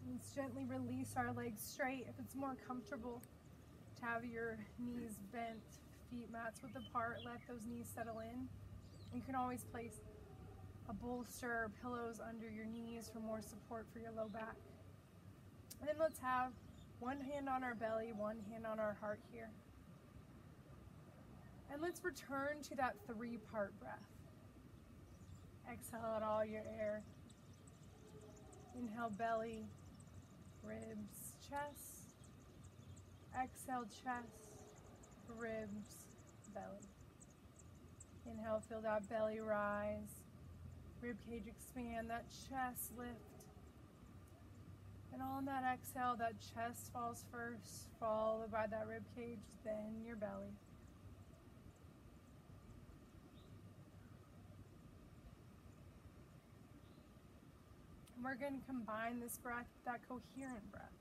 Let's gently release our legs straight if it's more comfortable to have your knees bent, feet mats width apart. Let those knees settle in. You can always place a bolster or pillows under your knees for more support for your low back. And then let's have one hand on our belly, one hand on our heart here. And let's return to that 3-part breath. Exhale out all your air. Inhale, belly, ribs, chest. Exhale, chest, ribs, belly. Inhale, feel that belly rise. Rib cage expand, that chest lift. And on that exhale, that chest falls first, followed by that rib cage, then your belly. We're going to combine this breath with that coherent breath.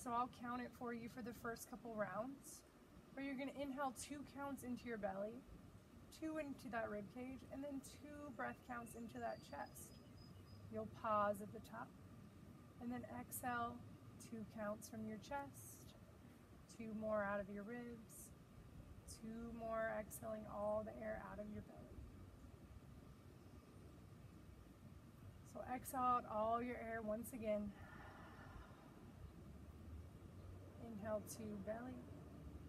So I'll count it for you for the first couple rounds, where you're going to inhale 2 counts into your belly, 2 into that rib cage, and then 2 breath counts into that chest. You'll pause at the top, and then exhale 2 counts from your chest, 2 more out of your ribs, 2 more exhaling all the air out of your belly. So exhale out all your air once again. Inhale 2, belly,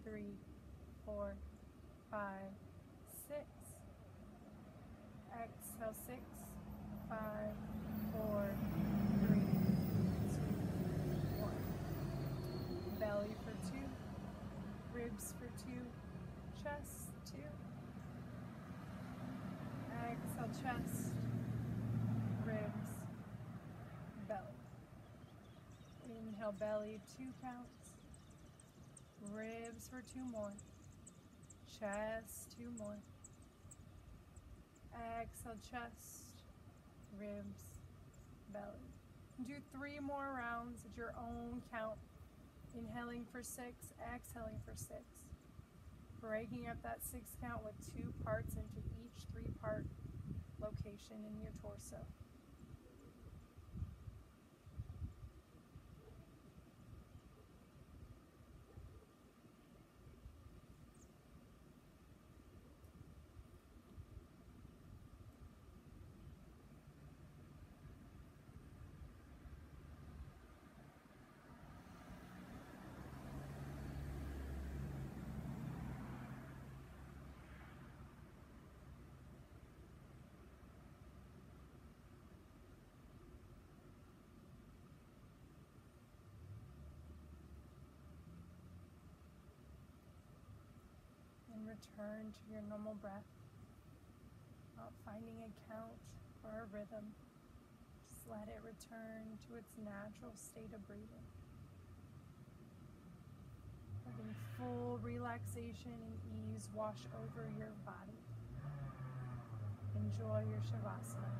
3, 4, 5, 6. Exhale 6, 5, 4, 3, 2, 1. Belly for 2, ribs for 2, chest 2. Exhale, chest, ribs, belly. Inhale, belly, 2 counts. Ribs for 2 more. Chest, 2 more. Exhale, chest, ribs, belly. Do 3 more rounds at your own count. Inhaling for 6, exhaling for 6. Breaking up that 6 count with 2 parts into each 3-part location in your torso. Return to your normal breath, not finding a count or a rhythm. Just let it return to its natural state of breathing. Letting full relaxation and ease wash over your body. Enjoy your savasana.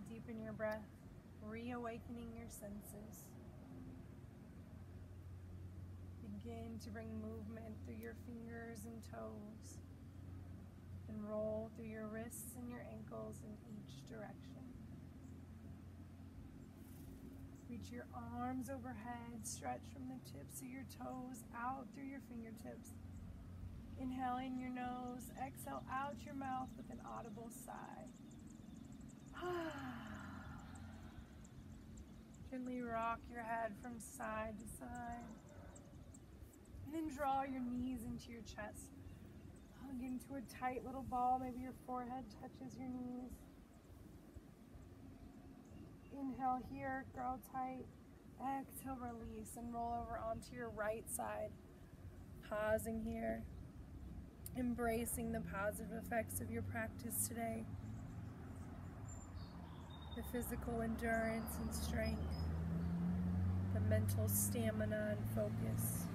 deepen your breath, reawakening your senses. Begin to bring movement through your fingers and toes, and roll through your wrists and your ankles in each direction. Reach your arms overhead, stretch from the tips of your toes out through your fingertips. Inhale in your nose, exhale out your mouth with an audible sigh. Gently rock your head from side to side. And then draw your knees into your chest. Hug into a tight little ball. Maybe your forehead touches your knees. Inhale here, grow tight. Exhale, release and roll over onto your right side. Pausing here. Embracing the positive effects of your practice today. The physical endurance and strength. The mental stamina and focus.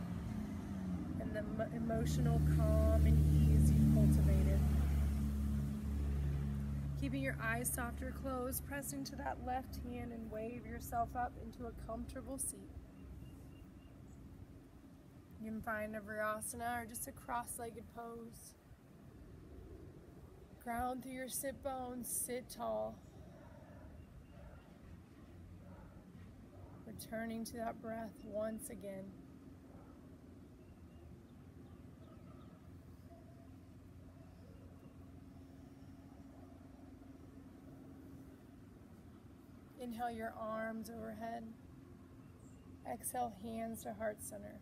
And the emotional calm and ease you've cultivated. Keeping your eyes soft or closed, press into that left hand and wave yourself up into a comfortable seat. You can find a Virasana or just a cross-legged pose. Ground through your sit bones, sit tall. Returning to that breath once again. Inhale your arms overhead. Exhale, hands to heart center.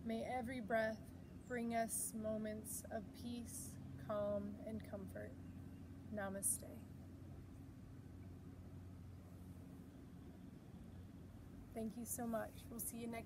May every breath bring us moments of peace, calm, and comfort. Namaste. Thank you so much. We'll see you next